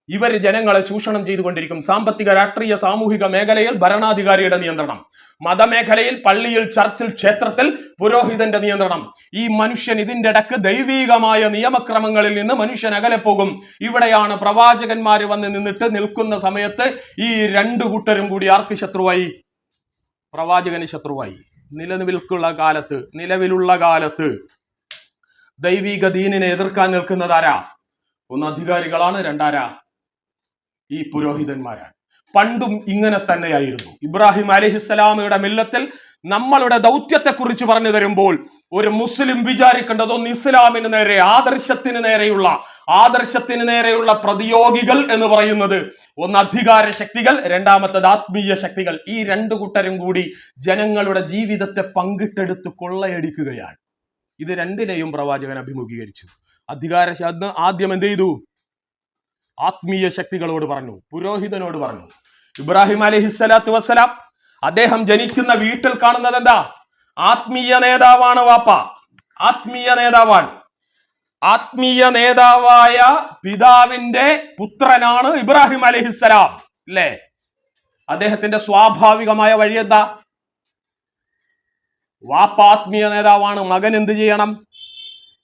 ഇവർ ജനങ്ങളെ ചൂഷണം ചെയ്തുകൊണ്ടിരിക്കും. സാമ്പത്തിക, രാഷ്ട്രീയ, സാമൂഹിക മേഖലയിൽ ഭരണാധികാരിയുടെ നിയന്ത്രണം, മതമേഖലയിൽ പള്ളിയിൽ, ചർച്ചിൽ, ക്ഷേത്രത്തിൽ പുരോഹിതന്റെ നിയന്ത്രണം. ഈ മനുഷ്യൻ ഇതിന്റെ ഇടക്ക് ദൈവീകമായ നിയമക്രമങ്ങളിൽ നിന്ന് മനുഷ്യൻ അകലെ പോകും. ഇവിടെയാണ് പ്രവാചകന്മാർ വന്ന് നിന്നിട്ട് നിൽക്കുന്ന സമയത്ത് ഈ രണ്ടു കൂട്ടരും കൂടി ആർക്ക് ശത്രുവായി? പ്രവാചകന് ശത്രുവായി. നിലവിലുള്ള കാലത്ത് ദൈവിക ദീനിനെ എതിർക്കാൻ നിൽക്കുന്നത് ആരാ? ഒന്ന് അധികാരികളാണ്, രണ്ടാരാ? ഈ പുരോഹിതന്മാരാണ്. പണ്ടും ഇങ്ങനെ തന്നെയായിരുന്നു. ഇബ്രാഹിം അലൈഹിസ്സലാമയുടെ മില്ലത്തിൽ നമ്മളുടെ ദൗത്യത്തെക്കുറിച്ച് പറഞ്ഞു തരുമ്പോൾ ഒരു മുസ്ലിം വിചാരിക്കേണ്ടത് ഒന്ന് ഇസ്ലാമിന് നേരെ ആദർശത്തിന് നേരെയുള്ള പ്രതിയോഗികൾ എന്ന് പറയുന്നത് ഒന്ന് അധികാര ശക്തികൾ, രണ്ടാമത്തത് ആത്മീയ ശക്തികൾ. ഈ രണ്ടു കൂട്ടരും കൂടി ജനങ്ങളുടെ ജീവിതത്തെ പങ്കിട്ടെടുത്ത് കൊള്ളയടിക്കുകയാണ്. ഇത് രണ്ടിനെയും പ്രവാചകൻ അഭിമുഖീകരിച്ചു. ആദ്യം എന്ത് ചെയ്തു? ആത്മീയ ശക്തികളോട് പറഞ്ഞു, പുരോഹിതനോട് പറഞ്ഞു. ഇബ്രാഹിം അലൈഹിസ്സലാത്തു വസ്സലാം അദ്ദേഹം ജനിക്കുന്ന വീട്ടിൽ കാണുന്നത് എന്താ? ആത്മീയ നേതാവാണ് വാപ്പ, ആത്മീയ നേതാവാണ്. ആത്മീയ നേതാവായ പിതാവിന്റെ പുത്രനാണ് ഇബ്രാഹിം അലൈഹിസ്സലാം, അല്ലേ? അദ്ദേഹത്തിന്റെ സ്വാഭാവികമായ വഴി എന്താ? വാപ്പ ആത്മീയ നേതാവാണ്, മകൻ എന്ത് ചെയ്യണം?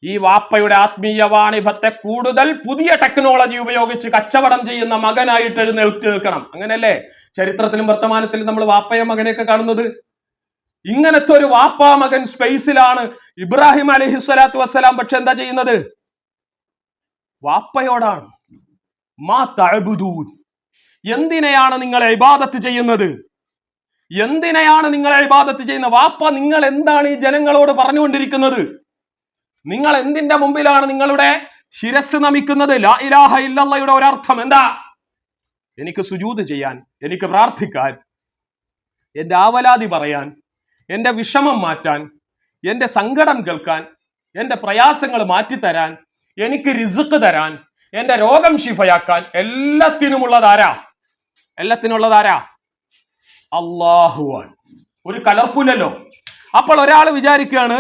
ഈ വാപ്പയുടെ ആത്മീയ വാണിഭത്തെ കൂടുതൽ പുതിയ ടെക്നോളജി ഉപയോഗിച്ച് കച്ചവടം ചെയ്യുന്ന മകനായിട്ട് എഴുന്നേൽറ്റ് നിൽക്കണം. അങ്ങനെയല്ലേ ചരിത്രത്തിലും വർത്തമാനത്തിലും നമ്മൾ വാപ്പയെ മകനെയൊക്കെ കാണുന്നത്? ഇങ്ങനത്തെ ഒരു വാപ്പാ മകൻ സ്പേസിലാണ് ഇബ്രാഹിം അലൈഹിസ്സലാത്തു വസ്സലാം. പക്ഷെ എന്താ ചെയ്യുന്നത്? വാപ്പയോടാണ്. മാ തഅബുദൂൻ, എന്തിനെയാണ് നിങ്ങൾ ഇബാദത്ത് ചെയ്യുന്നത്? എന്തിനെയാണ് നിങ്ങൾ ഇബാദത്ത് ചെയ്യുന്നത്? വാപ്പ നിങ്ങൾ എന്താണ് ഈ ജനങ്ങളോട് പറഞ്ഞുകൊണ്ടിരിക്കുന്നത്? നിങ്ങൾ എന്തിന്റെ മുമ്പിലാണ് നിങ്ങളുടെ ശിരസ് നമിക്കുന്നത്? ലാ ഇലാഹ ഇല്ലല്ലാഹയുടെ ഒരർത്ഥം എന്താ? എനിക്ക് സുജൂദ് ചെയ്യാൻ, എനിക്ക് പ്രാർത്ഥിക്കാൻ, എൻ്റെ ആവലാതി പറയാൻ, എൻ്റെ വിഷമം മാറ്റാൻ, എൻ്റെ സങ്കടം കേൾക്കാൻ, എൻ്റെ പ്രയാസങ്ങൾ മാറ്റിത്തരാൻ, എനിക്ക് റിസ്ക് തരാൻ, എൻ്റെ രോഗം ശിഫയാക്കാൻ, എല്ലാത്തിനുമുള്ളതാരാ? അല്ലാഹുവാണ്. ഒരു കലർപ്പില്ലല്ലോ. അപ്പോൾ ഒരാൾ വിചാരിക്കുകയാണ്,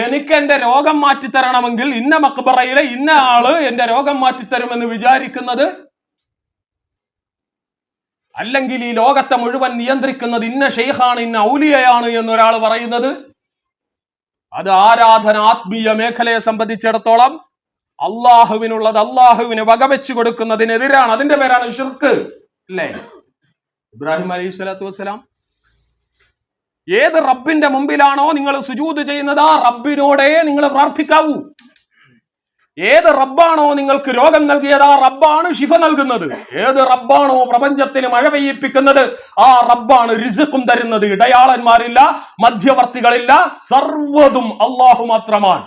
എനിക്ക് എന്റെ രോഗം മാറ്റിത്തരണമെങ്കിൽ ഇന്ന മക്ബറയിലെ ഇന്ന ആള് എന്റെ രോഗം മാറ്റിത്തരുമെന്ന് വിചാരിക്കുന്നത്, അല്ലെങ്കിൽ ഈ ലോകത്തെ മുഴുവൻ നിയന്ത്രിക്കുന്നത് ഇന്ന ഷെയ്ഖാണ്, ഇന്ന ഔലിയയാണ് എന്നൊരാൾ പറയുന്നത്, അത് ആരാധന ആത്മീയ മേഖലയെ സംബന്ധിച്ചിടത്തോളം അള്ളാഹുവിനുള്ളത് അള്ളാഹുവിന് വകവെച്ചു കൊടുക്കുന്നതിനെതിരാണ്. അതിന്റെ പേരാണ് ഷിർക്ക്, അല്ലേ? ഇബ്രാഹിം അലൈഹിസ്സലാത്തു വസ്സലാം ഏത് റബ്ബിന്റെ മുമ്പിലാണോ നിങ്ങൾ സുജൂദ് ചെയ്യുന്നത് ആ റബ്ബിനോടേ നിങ്ങൾ പ്രാർത്ഥിക്കാവൂ. ഏത് റബ്ബാണോ നിങ്ങൾക്ക് രോഗം നൽകിയത് ആ റബ്ബാണ് ശിഫ നൽകുന്നത്. ഏത് റബ്ബാണോ പ്രപഞ്ചത്തിന് മഴ പെയ്യിപ്പിക്കുന്നത് ആ റബ്ബാണ് റിസ്ഖും തരുന്നത്. ഇടയാളന്മാരില്ല, മധ്യവർത്തികളില്ല, സർവ്വതും അള്ളാഹു മാത്രമാണ്.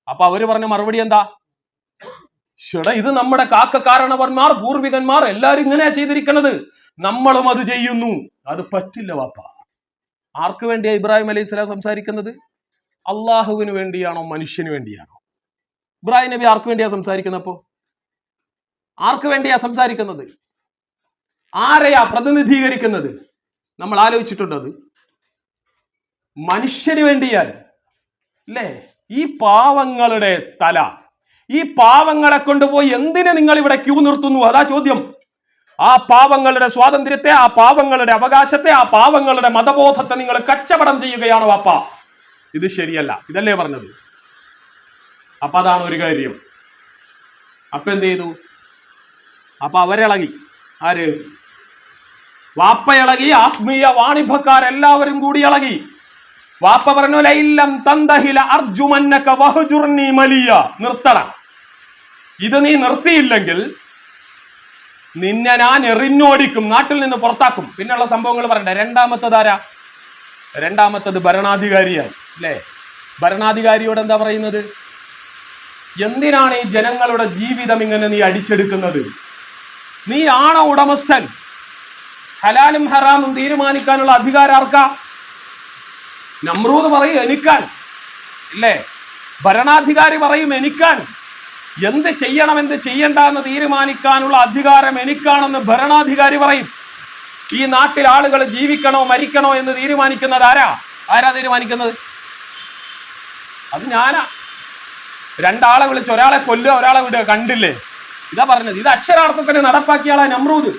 അപ്പൊ അവര് പറഞ്ഞ മറുപടി എന്താ? ഇത് നമ്മുടെ കാരണവർമാർ, പൂർവികന്മാർ എല്ലാരും ഇങ്ങനെയാ ചെയ്തിരിക്കുന്നത്, നമ്മളും അത് ചെയ്യുന്നു. അത് പറ്റില്ല വാപ്പ. ആർക്ക് വേണ്ടിയാ ഇബ്രാഹിം അലൈഹി സ്വലാം സംസാരിക്കുന്നത്? അള്ളാഹുവിന് വേണ്ടിയാണോ മനുഷ്യന് വേണ്ടിയാണോ? ഇബ്രാഹിം നബി ആർക്ക് വേണ്ടിയാ സംസാരിക്കുന്നത്? അപ്പോ ആർക്ക് വേണ്ടിയാ സംസാരിക്കുന്നത്? ആരെയാ പ്രതിനിധീകരിക്കുന്നത്? നമ്മൾ ആലോചിച്ചിട്ടുണ്ടോ? അത് മനുഷ്യന് വേണ്ടിയാൽ, അല്ലേ? ഈ പാവങ്ങളുടെ തല, ഈ പാവങ്ങളെ കൊണ്ടുപോയി എന്തിനെ നിങ്ങൾ ഇവിടെ ക്യൂ നിർത്തുന്നു? അതാ ചോദ്യം. ആ പാവങ്ങളുടെ സ്വാതന്ത്ര്യത്തെ, ആ പാവങ്ങളുടെ അവകാശത്തെ, ആ പാവങ്ങളുടെ മതബോധത്തെ നിങ്ങൾ കച്ചവടം ചെയ്യുകയാണ് വാപ്പ. ഇത് ശരിയല്ല. ഇതല്ലേ പറഞ്ഞത്? അപ്പൊ അതാണ് ഒരു കാര്യം. അപ്പൊ എന്ത് ചെയ്തു? അപ്പൊ അവരിളകി. ആര്? വാപ്പ ഇളകി. ആത്മീയ വാണിഭക്കാരെല്ലാവരും കൂടി ഇളകി. വാപ്പ പറഞ്ഞു, ലൈലം തന്തഹില അർജുമന്നക വഹ്ജുർനി മലിയ. നിർത്തണം. ഇത് നീ നിർത്തിയില്ലെങ്കിൽ നിന്നെ ഞാൻ എറിഞ്ഞോടിക്കും, നാട്ടിൽ നിന്ന് പുറത്താക്കും. പിന്നെയുള്ള സംഭവങ്ങൾ പറയണ്ട. രണ്ടാമത്തത് ഭരണാധികാരിയായി, അല്ലേ? ഭരണാധികാരിയോട് എന്താ പറയുന്നത്? എന്തിനാണ് ഈ ജനങ്ങളുടെ ജീവിതം ഇങ്ങനെ നീ അടിച്ചെടുക്കുന്നത്? നീ ആണോ ഉടമസ്ഥൻ? ഹലാലും ഹറാമും തീരുമാനിക്കാനുള്ള അധികാരം ആർക്കാ? നമ്രൂദ് പറയും എനിക്കാൻ, ഇല്ലേ? ഭരണാധികാരി പറയും എനിക്കാൻ. എന്ത് ചെയ്യണം എന്ത് ചെയ്യണ്ട എന്ന് തീരുമാനിക്കാനുള്ള അധികാരം എനിക്കാണെന്ന് ഭരണാധികാരി പറയും. ഈ നാട്ടിൽ ആളുകൾ ജീവിക്കണോ മരിക്കണോ എന്ന് തീരുമാനിക്കുന്നത് ആരാ തീരുമാനിക്കുന്നത്? അത് ഞാനാ. രണ്ടാളെ വിളിച്ച് ഒരാളെ കൊല്ലുക, ഒരാളെ വിടുക. കണ്ടില്ലേ? ഇതാ പറഞ്ഞത്. ഇത് അക്ഷരാർത്ഥത്തിന് നടപ്പാക്കിയ ആളാ നമ്രൂദ്.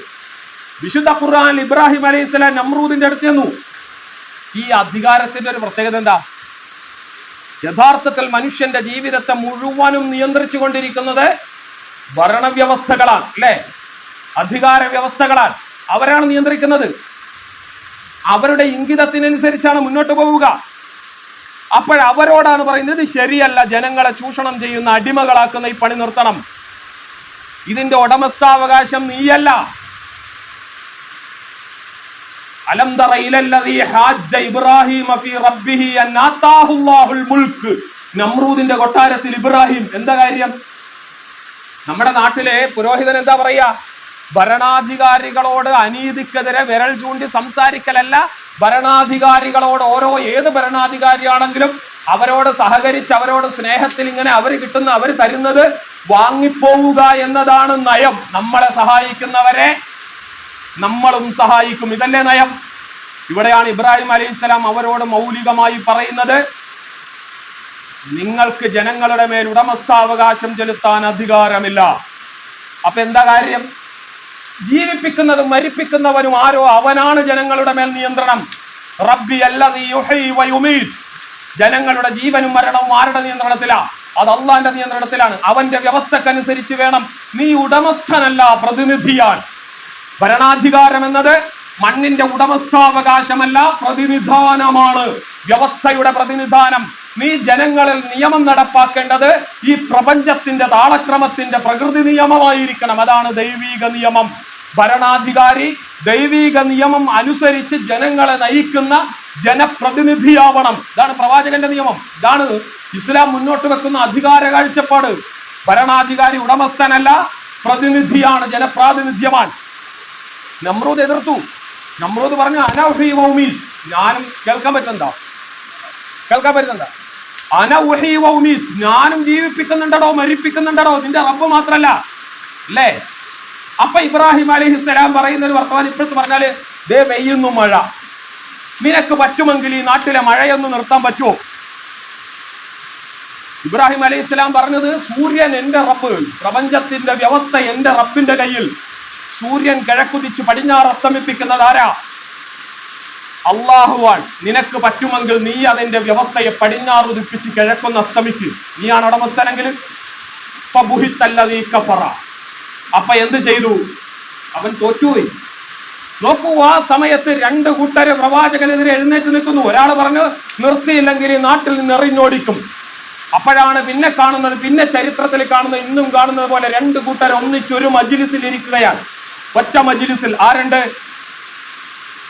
വിശുദ്ധ ഖുർആനിൽ ഇബ്രാഹിം അലൈഹിസ്സലാം നമ്രൂദിന്റെ അടുത്ത് ചെന്നു. ഈ അധികാരത്തിന്റെ ഒരു പ്രത്യേകത എന്താ? യഥാർത്ഥത്തിൽ മനുഷ്യന്റെ ജീവിതത്തെ മുഴുവനും നിയന്ത്രിച്ചു കൊണ്ടിരിക്കുന്നത് ഭരണവ്യവസ്ഥകളാണ്, അല്ലെ? അധികാര വ്യവസ്ഥകളാണ്. അവരാണ് നിയന്ത്രിക്കുന്നത്. അവരുടെ ഇംഗിതത്തിനനുസരിച്ചാണ് മുന്നോട്ട് പോവുക. അപ്പോഴവരോടാണ് പറയുന്നത് ശരിയല്ല, ജനങ്ങളെ ചൂഷണം ചെയ്യുന്ന അടിമകളാക്കുന്ന ഈ പണി നിർത്തണം. ഇതിന്റെ ഉടമസ്ഥാവകാശം നീയല്ല. അലം തറ ഇലല്ലദീ ഹാജ്ജ ഇബ്രാഹീമ ഫീ റബ്ബിഹി അൻ ആതാഹുല്ലാഹുൽ മുൽക്ക്. നമ്രൂദിന്റെ കൊട്ടാരത്തിൽ ഇബ്രാഹിം എന്താ കാര്യം? നമ്മുടെ നാട്ടിലെ പുരോഹിതൻ എന്താ പറയാ? ഭരണാധികാരികളോട് അനീതിക്കെതിരെ വിരൽ ചൂണ്ടി സംസാരിക്കലല്ല, ഭരണാധികാരികളോട് ഏത് ഭരണാധികാരിയാണെങ്കിലും അവരോട് സഹകരിച്ച് അവരോട് സ്നേഹത്തിൽ ഇങ്ങനെ അവർ തരുന്നത് വാങ്ങിപ്പോവുക എന്നതാണ് നയം. നമ്മളെ സഹായിക്കുന്നവരെ നമ്മളും സഹായിക്കും, ഇതല്ലേ നയം? ഇവിടെയാണ് ഇബ്രാഹിം അലൈഹിസ്സലാം അവരോട് മൗലികമായി പറയുന്നത്, നിങ്ങൾക്ക് ജനങ്ങളുടെ മേൽ ഉടമസ്ഥാവകാശം ചെലുത്താൻ അധികാരമില്ല. അപ്പൊ എന്താ കാര്യം? ജീവിപ്പിക്കുന്നതും മരിപ്പിക്കുന്നവനും ആരോ അവനാണ് ജനങ്ങളുടെ മേൽ നിയന്ത്രണം. റബ്ബി അല്ലദീ യുഹ്യി വയുമീത്. ജനങ്ങളുടെ ജീവനും മരണവും ആരുടെ നിയന്ത്രണത്തിലാ? അത് അള്ളാന്റെ നിയന്ത്രണത്തിലാണ്. അവന്റെ വ്യവസ്ഥക്കനുസരിച്ച് വേണം. നീ ഉടമസ്ഥനല്ല, പ്രതിനിധിയാണ്. ഭരണാധികാരം എന്നത് മണ്ണിന്റെ ഉടമസ്ഥാവകാശമല്ല, പ്രതിനിധാനമാണ്, വ്യവസ്ഥയുടെ പ്രതിനിധാനം. നീ ജനങ്ങളിൽ നിയമം നടപ്പാക്കേണ്ടത് ഈ പ്രപഞ്ചത്തിന്റെ താളക്രമത്തിന്റെ പ്രകൃതി നിയമമായിരിക്കണം. അതാണ് ദൈവീക നിയമം. ഭരണാധികാരി ദൈവീക നിയമം അനുസരിച്ച് ജനങ്ങളെ നയിക്കുന്ന ജനപ്രതിനിധിയാവണം. ഇതാണ് പ്രവാചകന്റെ നിയമം. ഇതാണ് ഇസ്ലാം മുന്നോട്ട് വെക്കുന്ന അധികാര കാഴ്ചപ്പാട്. ഭരണാധികാരി ഉടമസ്ഥനല്ല, പ്രതിനിധിയാണ്, ജനപ്രാതിനിധ്യമാണ്. നമ്രൂദ് എതിർത്തു. നമ്രൂദ് പറഞ്ഞു അനൗഹി വൗമീത്. ഞാനും കേൾക്കാൻ പറ്റുന്നുണ്ടോ? അനൗഹി വൗമീത്. ഞാനും ജീവിപ്പിക്കുന്നുണ്ടോ മരിപ്പിക്കുന്നുണ്ടോ? നിന്റെ റബ്ബ് മാത്രല്ല അല്ലേ? അപ്പൊ ഇബ്രാഹിം അലൈഹിസ്സലാം പറയുന്ന ഒരു വർത്തമാനം ഇപ്പോഴത്തെ പറഞ്ഞാല്, ദേ പെയ്യുന്നു മഴ, നിനക്ക് പറ്റുമെങ്കിൽ ഈ നാട്ടിലെ മഴയൊന്ന് നിർത്താൻ പറ്റുമോ? ഇബ്രാഹിം അലൈഹിസ്സലാം പറഞ്ഞത്, സൂര്യൻ എന്റെ റബ്ബ്, പ്രപഞ്ചത്തിന്റെ വ്യവസ്ഥ എന്റെ റബ്ബിന്റെ കയ്യിൽ. സൂര്യൻ കിഴക്കുതിച്ച് പടിഞ്ഞാറ് അസ്തമിപ്പിക്കുന്നത് ആരാ? അള്ളാഹുവാൻ. നിനക്ക് പറ്റുമെങ്കിൽ നീ അതിന്റെ വ്യവസ്ഥയെ പടിഞ്ഞാറ് ഉദിപ്പിച്ച് കിഴക്കൊന്ന് അസ്തമിക്ക്. നീയാണ് ഉടമസ്ഥനെങ്കിൽ. അപ്പൊ എന്ത് ചെയ്തു? അവൻ തോറ്റുപോയി. നോക്കൂ, ആ സമയത്ത് രണ്ട് കൂട്ടര് പ്രവാചകനെതിരെ എഴുന്നേറ്റ് നിൽക്കുന്നു. ഒരാൾ പറഞ്ഞു, നിർത്തിയില്ലെങ്കിൽ ഈ നാട്ടിൽ നിന്ന് എറിഞ്ഞോടിക്കും. അപ്പോഴാണ് പിന്നെ ചരിത്രത്തിൽ കാണുന്നത്, ഇന്നും കാണുന്നത് പോലെ രണ്ട് കൂട്ടർ ഒന്നിച്ചൊരു മജ്ലിസിൽ ഇരിക്കുകയാണ്. ഒറ്റ മജ്ലിസിൽ. ആരുണ്ട്?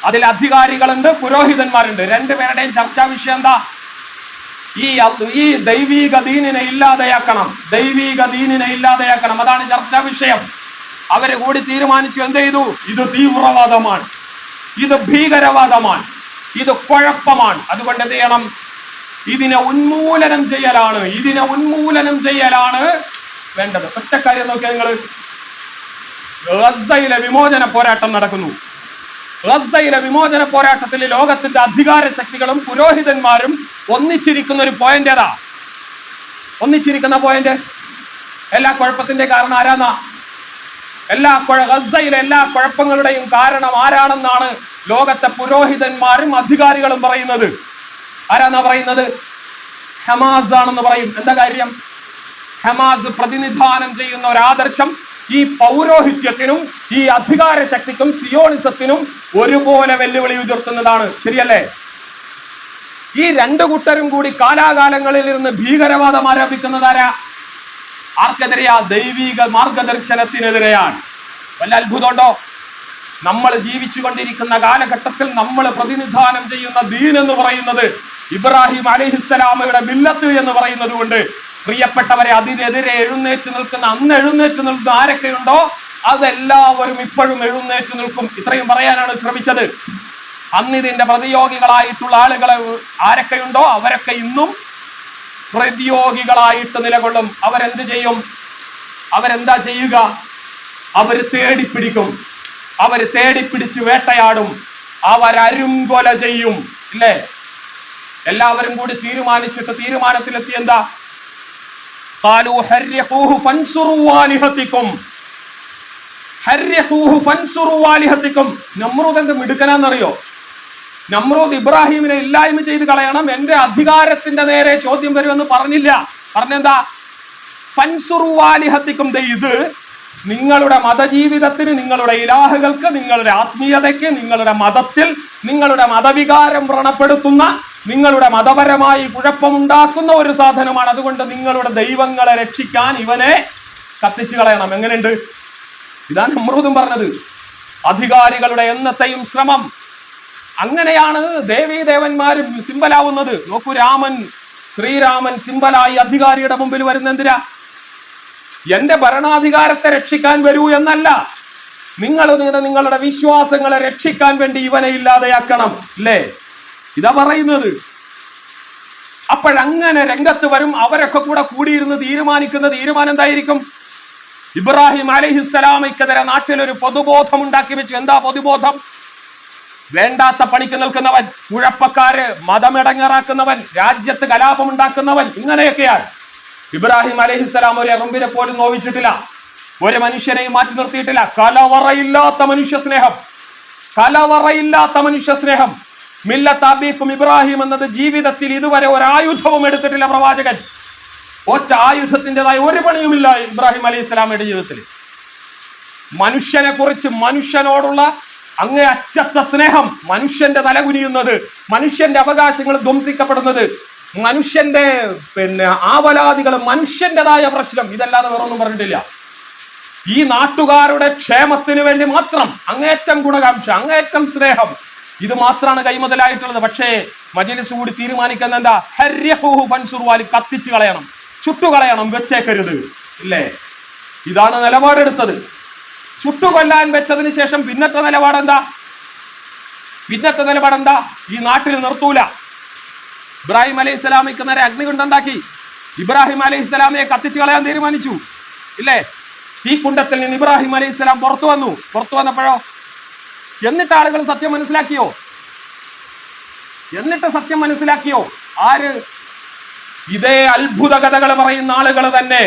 അതിൽ അധികാരികളുണ്ട്, പുരോഹിതന്മാരുണ്ട്. രണ്ടുപേരുടെയും ചർച്ചാ വിഷയം എന്താ? ഈ ദൈവീക ദീനിനെ ഇല്ലാതെയാക്കണം, ദൈവീക ദീനിനെ ഇല്ലാതെയാക്കണം. അതാണ് ചർച്ചാ വിഷയം. അവര് കൂടി തീരുമാനിച്ചു, എന്ത് ചെയ്തു? ഇത് തീവ്രവാദമാണ്, ഇത് ഭീകരവാദമാണ്, ഇത് കുഴപ്പമാണ്. അതുകൊണ്ട് എന്ത് ചെയ്യണം? ഇതിനെ ഉന്മൂലനം ചെയ്യലാണ് വേണ്ടത്. ഒറ്റക്കാര്യം നോക്കിയാൽ നിങ്ങൾ, ഗസയിലെ വിമോചന പോരാട്ടം നടക്കുന്നു. ഗസയിലെ വിമോചന പോരാട്ടത്തിൽ ലോകത്തിന്റെ അധികാര ശക്തികളും പുരോഹിതന്മാരും ഒന്നിച്ചിരിക്കുന്ന ഒരു പോയിന്റ് ഏതാ? ഒന്നിച്ചിരിക്കുന്ന പോയിന്റ്, എല്ലാ കുഴപ്പത്തിന്റെ കാരണം ആരാന്നാ? ഗസയിലെ എല്ലാ കുഴപ്പങ്ങളുടെയും കാരണം ആരാണെന്നാണ് ലോകത്തെ പുരോഹിതന്മാരും അധികാരികളും പറയുന്നത്. ആരാന്നാ പറയുന്നത്? ഹമാസ് ആണെന്ന് പറയും. എന്താ കാര്യം? ഹമാസ് പ്രതിനിധാനം ചെയ്യുന്ന ഒരു ആദർശം ഈ പൗരോഹിത്യത്തിനും ഈ അധികാര ശക്തിക്കും സിയോണിസത്തിനും ഒരുപോലെ വെല്ലുവിളി ഉയർത്തുന്നതാണ്. ശരിയല്ലേ? ഈ രണ്ടു കൂട്ടരും കൂടി കാലാകാലങ്ങളിൽ ഇരുന്ന് ഭീകരവാദം ആരോപിക്കുന്നതാരാ? ആർക്കെതിരെയാ? ദൈവിക മാർഗദർശനത്തിനെതിരെയാണ്. വല്ല അത്ഭുതമുണ്ടോ? നമ്മൾ ജീവിച്ചു കൊണ്ടിരിക്കുന്ന കാലഘട്ടത്തിൽ നമ്മൾ പ്രതിനിധാനം ചെയ്യുന്ന ദീൻ എന്ന് പറയുന്നത് ഇബ്രാഹിം അലൈഹിസ്സലാമയുടെ മില്ലത്ത് എന്ന് പറയുന്നത് കൊണ്ട്, പ്രിയപ്പെട്ടവരെ, അതിനെതിരെ എഴുന്നേറ്റ് നിൽക്കുന്ന ആരൊക്കെയുണ്ടോ അതെല്ലാവരും ഇപ്പോഴും എഴുന്നേറ്റ് നിൽക്കും. ഇത്രയും പറയാനാണ് ശ്രമിച്ചത്. അന്നിതിന്റെ പ്രതിയോഗികളായിട്ടുള്ള ആളുകളെ ആരൊക്കെയുണ്ടോ അവരൊക്കെ ഇന്നും പ്രതിയോഗികളായിട്ട് നിലകൊള്ളും. അവരെന്ത് ചെയ്യും? അവരെന്താ ചെയ്യുക? അവർ തേടിപ്പിടിക്കും, അവർ തേടിപ്പിടിച്ച് വേട്ടയാടും, അവരരുംകൊല ചെയ്യും. ഇല്ലേ? എല്ലാവരും കൂടി തീരുമാനത്തിലെത്തി എന്താ? നമ്രൂദ് എന്ത് മിടുക്കനാന്നറിയോ? നമ്രൂദ് ഇബ്രാഹിമിനെ ഇല്ലായ്മ ചെയ്ത് കളയണം, എന്റെ അധികാരത്തിന്റെ നേരെ ചോദ്യം വരുമെന്ന് പറഞ്ഞില്ല. പറഞ്ഞെന്താ? ഫൻസുറു വാലിഹത്തിക്കും. ഇത് നിങ്ങളുടെ മതജീവിതത്തിന്, നിങ്ങളുടെ ഇലാഹുകൾക്ക്, നിങ്ങളുടെ ആത്മീയതയ്ക്ക്, നിങ്ങളുടെ മതത്തിൽ നിങ്ങളുടെ മതവികാരം വ്രണപ്പെടുത്തുന്ന, നിങ്ങളുടെ മതപരമായി കുഴപ്പമുണ്ടാക്കുന്ന ഒരു സാധനമാണ്. അതുകൊണ്ട് നിങ്ങളുടെ ദൈവങ്ങളെ രക്ഷിക്കാൻ ഇവനെ കത്തിച്ചു കളയണം. എങ്ങനെയുണ്ട്? ഇതാണ് നമ്രൂദും പറഞ്ഞത്. അധികാരികളുടെ എന്നത്തെയും ശ്രമം അങ്ങനെയാണ് ദേവീദേവന്മാരും സിമ്പലാവുന്നത്. നോക്കൂ, ശ്രീരാമൻ സിമ്പലായി അധികാരിയുടെ മുമ്പിൽ വരുന്ന എന്തിനാ? എന്റെ ഭരണാധികാരത്തെ രക്ഷിക്കാൻ വരൂ എന്നല്ല, നിങ്ങളുടെ വിശ്വാസങ്ങളെ രക്ഷിക്കാൻ വേണ്ടി ഇവനെ ഇല്ലാതെയാക്കണം, അല്ലേ? ഇതാ പറയുന്നത്. അപ്പോഴങ്ങനെ രംഗത്ത് വരും. അവരൊക്കെ കൂടെ കൂടിയിരുന്ന് തീരുമാനിക്കുന്ന തീരുമാനം എന്തായിരിക്കും? ഇബ്രാഹിം അലൈഹിസ്സലാമയ്ക്കെതിരെ നാട്ടിലൊരു പൊതുബോധം ഉണ്ടാക്കി വെച്ചു. എന്താ പൊതുബോധം? വേണ്ടാത്ത പണിക്ക് നിൽക്കുന്നവൻ, കുഴപ്പക്കാര്, മതമിടങ്ങറാക്കുന്നവൻ, രാജ്യത്ത് കലാപമുണ്ടാക്കുന്നവൻ, ഇങ്ങനെയൊക്കെയാണ്. ഇബ്രാഹിം അലൈഹിസ്സലാം ഒരു എറുമ്പിനെ പോലും നോവിച്ചിട്ടില്ല, ഒരു മനുഷ്യനെയും മാറ്റി നിർത്തിയിട്ടില്ല. കലവറയില്ലാത്ത മനുഷ്യ സ്നേഹം. മില്ലത്ത് അബീക്കും ഇബ്രാഹിം എന്നത് ജീവിതത്തിൽ ഇതുവരെ ഒരു ആയുധവും എടുത്തിട്ടില്ല പ്രവാചകൻ. ഒറ്റ ആയുധത്തിൻ്റെതായ ഒരു പണിയുമില്ല ഇബ്രാഹിം അലൈഹിസ്സലാമയുടെ ജീവിതത്തിൽ. മനുഷ്യനെ കുറിച്ച്, മനുഷ്യനോടുള്ള അങ്ങേ അറ്റത്തെ സ്നേഹം, മനുഷ്യന്റെ തലകുനിയുന്നത്, മനുഷ്യന്റെ അവകാശങ്ങൾ ധ്വംസിക്കപ്പെടുന്നത്, മനുഷ്യന്റെ ആവലാദികൾ, മനുഷ്യന്റേതായ പ്രശ്നം, ഇതല്ലാതെ വേറൊന്നും പറഞ്ഞിട്ടില്ല. ഈ നാട്ടുകാരുടെ ക്ഷേമത്തിന് വേണ്ടി മാത്രം അങ്ങേറ്റം ഗുണകാംക്ഷ, അങ്ങേറ്റം സ്നേഹം, ഇത് മാത്രമാണ് കൈമുതലായിട്ടുള്ളത്. പക്ഷേ മജ്‌ലിസ് കൂടി തീരുമാനിക്കുന്ന എന്താ? ഹര്യഹുഹു ഫൻസുർവാലി, കത്തിച്ചു കളയണം, ചുട്ടുകളയണം, വെച്ചേക്കരുത്, ഇല്ലേ? ഇതാണ് നിലപാടെടുത്തത്. ചുട്ടുകൊല്ലാൻ വെച്ചതിന് ശേഷം പിന്നത്തെ നിലപാടെന്താ? ഈ നാട്ടിൽ നിർത്തൂല. ഇബ്രാഹിം അലൈഹി സ്വലാമിക്ക് നേരെ അഗ്നികുണ്ടുണ്ടാക്കി ഇബ്രാഹിം അലൈഹി സ്വലാമിനെ കത്തിച്ചു കളയാൻ തീരുമാനിച്ചു, ഇല്ലേ? ഈ കുണ്ടത്തിൽ നിന്ന് ഇബ്രാഹിം അലൈഹി സ്വലാം പുറത്തു വന്നപ്പോഴോ എന്നിട്ട് ആളുകൾ സത്യം മനസ്സിലാക്കിയോ? ആര്? ഇതേ അത്ഭുത കഥകൾ പറയുന്ന ആളുകൾ തന്നെ.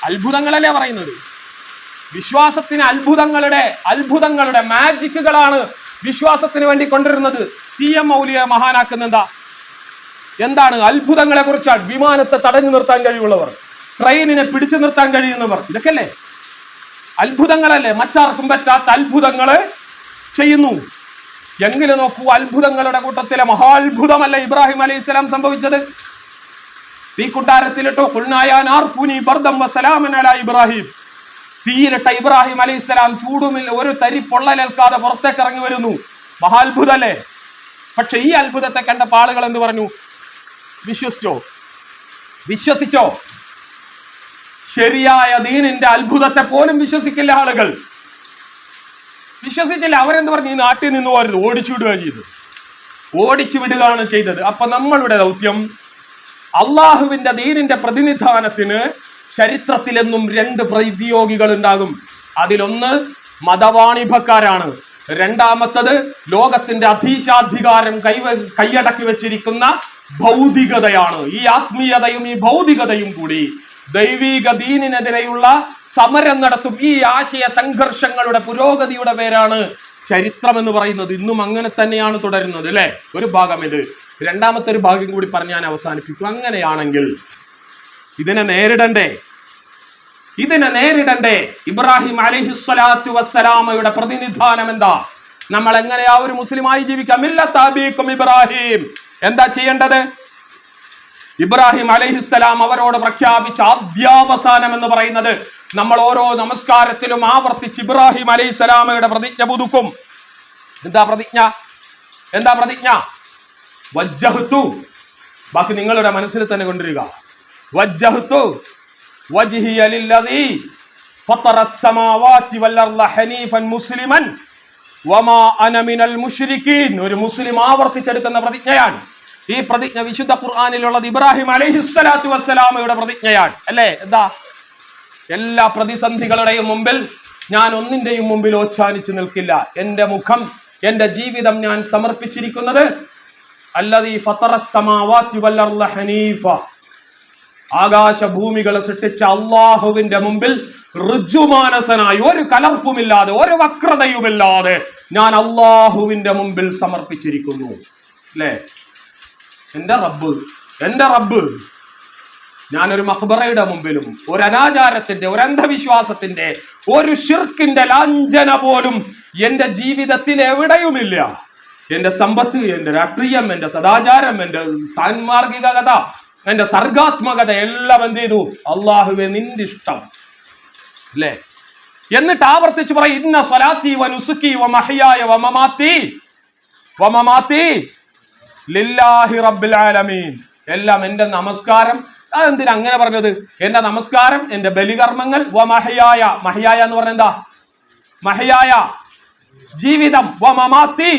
അത്ഭുതങ്ങളല്ലേ പറയുന്നത്? വിശ്വാസത്തിന് അത്ഭുതങ്ങളുടെ മാജിക്കുകളാണ് വിശ്വാസത്തിന് വേണ്ടി കൊണ്ടുവരുന്നത്. CM മൗലിയ മഹാനാക്കുന്ന എന്താണ്? അത്ഭുതങ്ങളെ കുറിച്ചാണ്. വിമാനത്തെ തടഞ്ഞു നിർത്താൻ കഴിവുള്ളവർ, ട്രെയിനിനെ പിടിച്ചു നിർത്താൻ കഴിയുന്നവർ, ഇതൊക്കെയല്ലേ അത്ഭുതങ്ങളല്ലേ? മറ്റാർക്കും പറ്റാത്ത അത്ഭുതങ്ങള് ചെയ്യുന്നു. എങ്കിലും നോക്കൂ, അത്ഭുതങ്ങളുടെ കൂട്ടത്തിലെ മഹാത്ഭുതമല്ല ഇബ്രാഹിം അലൈഹി സ്വലാം സംഭവിച്ചത്. തീക്കുട്ടാരത്തിലിട്ടോ ഇബ്രാഹിം, തീയിലിട്ട ഇബ്രാഹിം അലൈഹി സ്വലാം ചൂടുമിൽ ഒരു തരി പൊള്ളലേൽക്കാതെ പുറത്തേക്ക് ഇറങ്ങി വരുന്നു. മഹാത്ഭുതല്ലേ? പക്ഷെ ഈ അത്ഭുതത്തെ കണ്ടപ്പോൾ ആളുകൾ എന്ത് പറഞ്ഞു? വിശ്വസിച്ചോ? ശരിയായ ദീനിന്റെ അത്ഭുതത്തെ പോലും വിശ്വസിക്കില്ല ആളുകൾ. വിശ്വസിച്ചില്ല. അവരെന്ത് പറഞ്ഞു? ഈ നാട്ടിൽ നിന്ന് പോരുത്, ഓടിച്ചു വിടുകയാണ് ചെയ്തത്. അപ്പൊ നമ്മളുടെ ദൗത്യം, അള്ളാഹുവിന്റെ ദീനിന്റെ പ്രതിനിധാനത്തിന് ചരിത്രത്തിലെന്നും 2 പ്രതിയോഗികൾ ഉണ്ടാകും. അതിലൊന്ന് മതവാണിഭക്കാരാണ്, രണ്ടാമത്തത് ലോകത്തിന്റെ അധീശാധികാരം കൈയടക്കി വെച്ചിരിക്കുന്ന ഭൗതികതയാണ്. ഈ ആത്മീയതയും ഈ ഭൗതികതയും കൂടി ദൈവിക ദീനിനെതിരെയുള്ള സമരം നടത്തും. ഈ ആശയ സംഘർഷങ്ങളുടെ പുരോഗതിയുടെ പേരാണ് ചരിത്രം എന്ന് പറയുന്നത്. ഇന്നും അങ്ങനെ തന്നെയാണ് തുടരുന്നത്, അല്ലെ? ഒരു ഭാഗം ഇത്. രണ്ടാമത്തെ ഒരു ഭാഗം കൂടി പറഞ്ഞ് ഞാൻ അവസാനിപ്പിക്കും. അങ്ങനെയാണെങ്കിൽ ഇതിനെ നേരിടണ്ടേ? ഇബ്രാഹിം അലൈഹിസ്സലാത്തു വസ്സലാമയുടെ പ്രതിനിധാനം എന്താ? നമ്മൾ എങ്ങനെയാ ഒരു മുസ്ലിമായി ജീവിക്കാം? മില്ലത്ത് അബീക്കും ഇബ്രാഹിം. എന്താ ചെയ്യേണ്ടത്? ഇബ്രാഹിം അലൈഹിസ്സലാം അവരോട് പ്രഖ്യാപിച്ച ആദ്യാവസാനം എന്ന് പറയുന്നത് നമ്മൾ ഓരോ നമസ്കാരത്തിലും ആവർത്തിച്ച് ഇബ്രാഹിം അലൈഹിസ്സലാമയുടെ പ്രതിജ്ഞ പുതുക്കും. എന്താ പ്രതിജ്ഞ? വജ്ജഹ്തു. ബാക്കി നിങ്ങളുടെ മനസ്സിൽ തന്നെ കൊണ്ടിരിക്കുക. വജ്ജഹ്തു വജ്ഹിയ ലില്ലദീ ഫത്തറസ് സമാവാതി വൽ അർള ഹനീഫൻ മുസ്ലിമൻ വമാ അന മിനൽ മുശ്രിക്കീൻ. ഒരു മുസ്ലിം ആവർത്തിച്ചെടുക്കുന്ന പ്രതിജ്ഞയാണ് ഈ പ്രതിജ്ഞ. വിശുദ്ധ ഖുർആനിലുള്ളത് ഇബ്രാഹിം അലൈഹിസ്സലാത്തു വസ്സലാമയുടെ പ്രതിജ്ഞയാണ്, അല്ലേ? എന്താ? എല്ലാ പ്രതിസന്ധികളുടെയും മുമ്പിൽ ഞാൻ ഒന്നിന്റെയും മുമ്പിൽ ഓച്ഛാനിച്ചു നിൽക്കില്ല. എന്റെ മുഖം, എന്റെ ജീവിതം ഞാൻ സമർപ്പിച്ചിരിക്കുന്നത് അല്ലദീ ഫത്തറസ് സമാവാതി വൽ അർള ഹനീഫ, ആകാശഭൂമികളെ സൃഷ്ടിച്ച അള്ളാഹുവിന്റെ മുമ്പിൽ ഋജുമാനസനായി, ഒരു കലർപ്പുമില്ലാതെ, ഒരു വക്രതയുമില്ലാതെ ഞാൻ അള്ളാഹുവിന്റെ മുമ്പിൽ സമർപ്പിച്ചിരിക്കുന്നു, അല്ലേ? എന്റെ റബ്ബ്. ഞാനൊരു മഖ്ബറയുടെ മുമ്പിലും ഒരു അനാചാരത്തിന്റെ, ഒരു അന്ധവിശ്വാസത്തിന്റെ, ഒരു ശിർക്കിന്റെ ലാഞ്ചന പോലും എന്റെ ജീവിതത്തിൽ എവിടെയുമില്ല. എന്റെ സമ്പത്ത്, എന്റെ രാഷ്ട്രീയം, എന്റെ സദാചാരം, എന്റെ സാൻമാർഗികത, എന്റെ സർഗാത്മകത എല്ലാം എന്ത് ചെയ്തു? അള്ളാഹുവെ നിന്റെ ഇഷ്ടം, അല്ലേ? എന്നിട്ട് ആവർത്തിച്ച് പറയും, ഇന്ന സ്വലാത്തി വ നുസുക്കി വ മഹ്യായ വ മമാത്തി വമമാതി ലില്ലാഹി റബ്ബിൽ ആലമീൻ. എല്ലാം എന്റെ നമസ്കാരം. അതെന്തിനാ അങ്ങനെ പറഞ്ഞത്? എന്റെ നമസ്കാരം, എന്റെ ബലികർമ്മങ്ങൾ, വമഹയായ, മഹയായ എന്ന് പറഞ്ഞ എന്താ? മഹയായ ജീവിതം, വമമാതി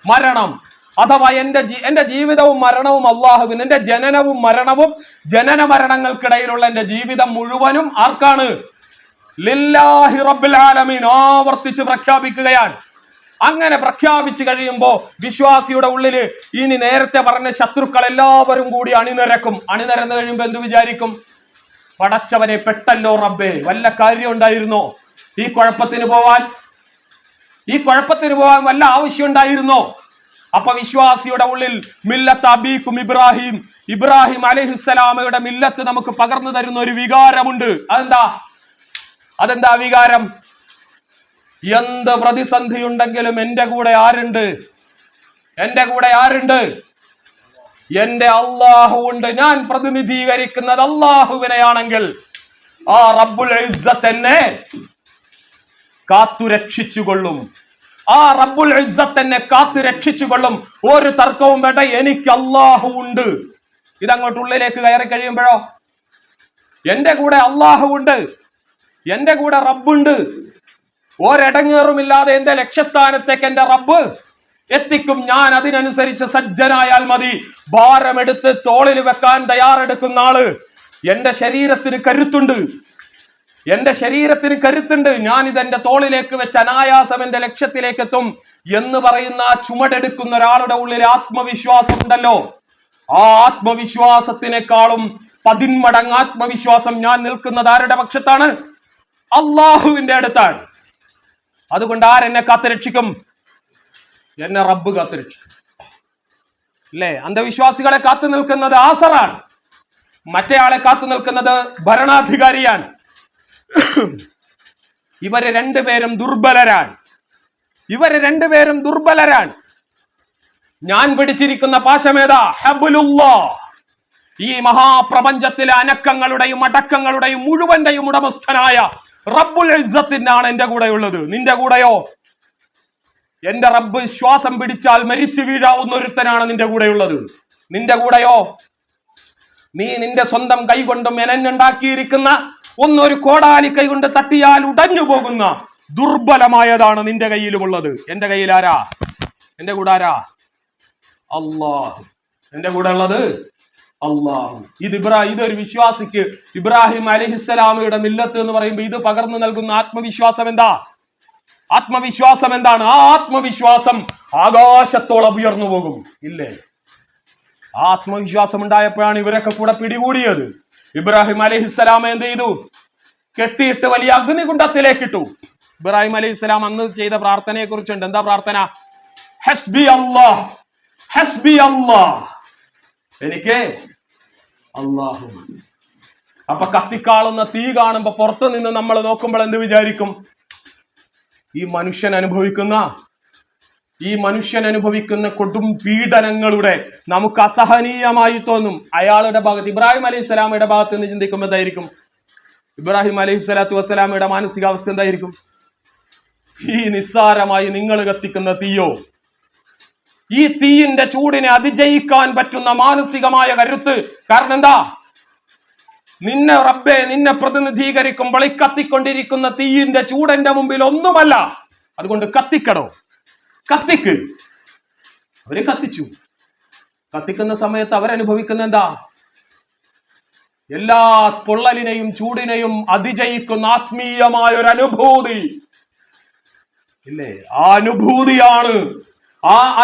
മരണം. അഥവാ എന്റെ ജീവിതവും മരണവും അള്ളാഹുവിന്, എന്റെ ജനനവും മരണവും ജനന മരണങ്ങൾക്കിടയിലുള്ള എന്റെ ജീവിതം മുഴുവനും ആർക്കാണ്? ലില്ലാഹി റബ്ബിൽ ആലമീൻ. ആവർത്തിച്ച് പ്രഖ്യാപിക്കുകയാണ്. അങ്ങനെ പ്രഖ്യാപിച്ചു കഴിയുമ്പോ വിശ്വാസിയുടെ ഉള്ളില് ഇനി നേരത്തെ പറഞ്ഞ ശത്രുക്കൾ എല്ലാവരും കൂടി അണിനിരക്കും. അണിനിരന്നു കഴിയുമ്പോ എന്ത് വിചാരിക്കും? പടച്ചവനെ, പെട്ടല്ലോ റബ്ബേ, വല്ല കാര്യം ഉണ്ടായിരുന്നോ ഈ കുഴപ്പത്തിന് പോവാൻ? വല്ല ആവശ്യം ഉണ്ടായിരുന്നോ? അപ്പൊ വിശ്വാസിയുടെ ഉള്ളിൽ മില്ലത്ത് അബീക്കും ഇബ്രാഹിം, ഇബ്രാഹിം അലൈഹിസ്സലാമയുടെ മില്ലത്ത് നമുക്ക് പകർന്നു തരുന്ന ഒരു വികാരമുണ്ട്. അതെന്താ വികാരം? എന്ത് പ്രതിസന്ധി ഉണ്ടെങ്കിലും എന്റെ കൂടെ ആരുണ്ട്? എന്റെ അള്ളാഹു ഉണ്ട്. ഞാൻ പ്രതിനിധീകരിക്കുന്നത് അള്ളാഹുവിനെയാണെങ്കിൽ ആ റബ്ബുൽ ഇസ്സത്ത് എന്നെ കാത്തുരക്ഷിച്ചുകൊള്ളും. ഒരു തർക്കവും വേണ്ട, എനിക്ക് അള്ളാഹു ഉണ്ട്. ഇതങ്ങോട്ട് ഉള്ളിലേക്ക് കയറി കഴിയുമ്പോഴോ എന്റെ കൂടെ അള്ളാഹു ഉണ്ട്, എന്റെ കൂടെ റബ്ബുണ്ട്. ഒരടങ്ങേറുമില്ലാതെ എന്റെ ലക്ഷ്യസ്ഥാനത്തേക്ക് എന്റെ റബ്ബ് എത്തിക്കും. ഞാൻ അതിനനുസരിച്ച് സജ്ജനായാൽ മതി. ഭാരമെടുത്ത് തോളിൽ വെക്കാൻ തയ്യാറെടുക്കുന്ന ആള്. എന്റെ ശരീരത്തിന് കരുത്തുണ്ട്. ഞാൻ ഇതെന്റെ തോളിലേക്ക് വെച്ച് അനായാസം എന്റെ ലക്ഷ്യത്തിലേക്ക് എത്തും എന്ന് പറയുന്ന ആ ചുമടെടുക്കുന്ന ഒരാളുടെ ഉള്ളിൽ ആത്മവിശ്വാസം ഉണ്ടല്ലോ, ആ ആത്മവിശ്വാസത്തിനേക്കാളും 10 മടങ്ങ് ആത്മവിശ്വാസം ഞാൻ നിൽക്കുന്നത് ആരുടെ പക്ഷത്താണ്? അള്ളാഹുവിന്റെ അടുത്താണ്. അതുകൊണ്ട് ആരെന്നെ കാത്തുരക്ഷിക്കും? എന്നെ റബ്ബ് കാത്തുരക്ഷിക്കും. അല്ലേ? അന്ധവിശ്വാസികളെ കാത്തു നിൽക്കുന്നത് ആസറാണ്, മറ്റേയാളെ കാത്തു നിൽക്കുന്നത് ഭരണാധികാരിയാണ്. ഇവരെ രണ്ടുപേരും ദുർബലരാണ്. ഞാൻ പിടിച്ചിരിക്കുന്ന പാശമേതാ? ഹബ്ലുല്ലാഹ്. ഈ മഹാപ്രപഞ്ചത്തിലെ അനക്കങ്ങളുടെയും അടക്കങ്ങളുടെയും മുഴുവന്റെയും ഉടമസ്ഥനായ റബ്ബുൽ ഇസ്സത്തിനാണ് എന്റെ കൂടെ ഉള്ളത്. നിന്റെ കൂടെയോ? എന്റെ റബ്ബ് ശ്വാസം പിടിച്ചാൽ മരിച്ചു വീഴാവുന്ന ഒരുത്തനാണ് നിന്റെ കൂടെയുള്ളത്. നിന്റെ കൂടെയോ? നീ നിന്റെ സ്വന്തം കൈകൊണ്ടും എനഞ്ഞുണ്ടാക്കിയിരിക്കുന്ന ഒന്നൊരു കോടാലി കൈ കൊണ്ട് തട്ടിയാൽ ഉടഞ്ഞു പോകുന്ന ദുർബലമായതാണ് നിന്റെ കയ്യിലുമുള്ളത്. എന്റെ കയ്യിൽ ആരാ? എന്റെ കൂടെ ആരാ? അല്ലാഹു. എന്റെ കൂടെ ഉള്ളത് അല്ലാഹു. ഇതൊരു വിശ്വാസിക്ക് ഇബ്രാഹിം അലൈഹിസ്സലാമയുടെ മില്ലത്ത് എന്ന് പറയുമ്പോൾ ഇത് പകർന്നു നൽകുന്ന ആത്മവിശ്വാസം എന്താണ്? ആ ആത്മവിശ്വാസം ആകാശത്തോളം ഉയർന്നു പോകും. ഇല്ലേ? ആത്മവിശ്വാസം ഉണ്ടായപ്പോഴാണ് ഇവരൊക്കെ കൂടെ പിടികൂടിയത്. ഇബ്രാഹിം അലൈഹിസ്സലാമ എന്ത് ചെയ്തു? കെട്ടിയിട്ട് വലിയ അഗ്നികുണ്ഡത്തിലേക്ക് ഇട്ടു. ഇബ്രാഹിം അലൈഹിസ്സലാം അന്ന് ചെയ്ത പ്രാർത്ഥനയെ കുറിച്ചുണ്ട്. എന്താ പ്രാർത്ഥന? ഹസ്ബി അല്ലാഹ്, എനിക്ക് അല്ലാഹു. അപ്പൊ കത്തിക്കാളുന്ന തീ കാണുമ്പോ പുറത്തു നിന്ന് നമ്മൾ നോക്കുമ്പോൾ എന്ത് വിചാരിക്കും? ഈ മനുഷ്യൻ അനുഭവിക്കുന്ന കൊടും പീഡനങ്ങളുടെ നമുക്ക് അസഹനീയമായി തോന്നും. അയാളുടെ ഭാഗത്ത്, ഇബ്രാഹിം അലൈഹി സ്വലാമയുടെ ഭാഗത്ത് നിന്ന് ചിന്തിക്കുമ്പോൾ എന്തായിരിക്കും? ഇബ്രാഹിം അലൈഹി സ്വലാത്തു വസ്സലാമയുടെ മാനസികാവസ്ഥ എന്തായിരിക്കും? ഈ നിസ്സാരമായി നിങ്ങൾ കത്തിക്കുന്ന തീയോ, ഈ തീയിന്റെ ചൂടിനെ അതിജയിക്കാൻ പറ്റുന്ന മാനസികമായ കരുത്ത്. കാരണം എന്താ? നിന്നെ പ്രതിനിധീകരിക്കുമ്പോൾ ഈ കത്തിക്കൊണ്ടിരിക്കുന്ന തീയിന്റെ ചൂടിന്റെ മുമ്പിൽ ഒന്നുമല്ല. അതുകൊണ്ട് കത്തിക്ക്. അവര് കത്തിച്ചു. കത്തിക്കുന്ന സമയത്ത് അവരനുഭവിക്കുന്ന എന്താ? എല്ലാ പൊള്ളലിനെയും ചൂടിനെയും അതിജയിക്കുന്ന ആത്മീയമായ ഒരു അനുഭൂതി ഇല്ലേ? ആ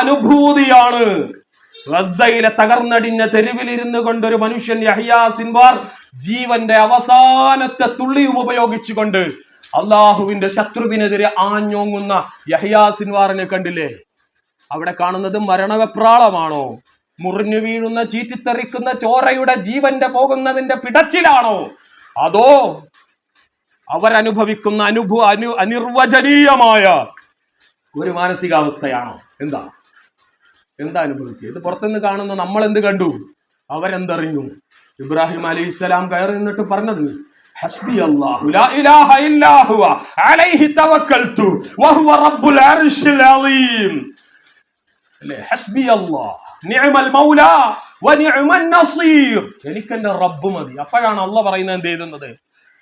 അനുഭൂതിയാണ് ഗസയിലെ തകർന്നടിഞ്ഞ തെരുവിലിരുന്നു കൊണ്ടൊരു മനുഷ്യൻ യഹ്യാ സിൻവാർ ജീവന്റെ അവസാനത്തെ തുള്ളിയും ഉപയോഗിച്ചുകൊണ്ട് അള്ളാഹുവിന്റെ ശത്രുവിനെതിരെ ആഞ്ഞോങ്ങുന്ന യഹ്യാ സിൻവാറിനെ കണ്ടില്ലേ? അവിടെ കാണുന്നത് മരണവെപ്രാളമാണോ? മുറിഞ്ഞു വീഴുന്ന, ചീറ്റിത്തെറിക്കുന്ന ചോരയുടെ ജീവന്റെ പോകുന്നതിന്റെ പിടച്ചിലാണോ? അതോ അവരനുഭവിക്കുന്ന അനിർവചനീയമായ ഒരു മാനസികാവസ്ഥയാണോ? എന്താ അനുഭവിക്കുക? ഇത് പുറത്തുനിന്ന് കാണുന്ന നമ്മൾ എന്ത് കണ്ടു? അവരെന്തറിഞ്ഞു? ഇബ്രാഹിം അലൈഹിസ്സലാം കയറി നിന്നിട്ട് പറഞ്ഞത് ഹസ്ബി അല്ലാഹു ലാ ഇലാഹ ഇല്ലാ ഹുവ അലൈഹി തവക്കൽതു വഹുവ റബ്ബുൽ അർശിൽ അളീം. അല്ലേ? ഹസ്ബി അല്ലാഹ് നിഅമൽ മൗല വ നിഅമൻ നസീർ. എനിക്കെന്റെ റബ്ബ് മതി. അപ്പോഴാണ് അള്ളാഹ് പറയുന്നത് എന്ത് എഴുതുന്നത്?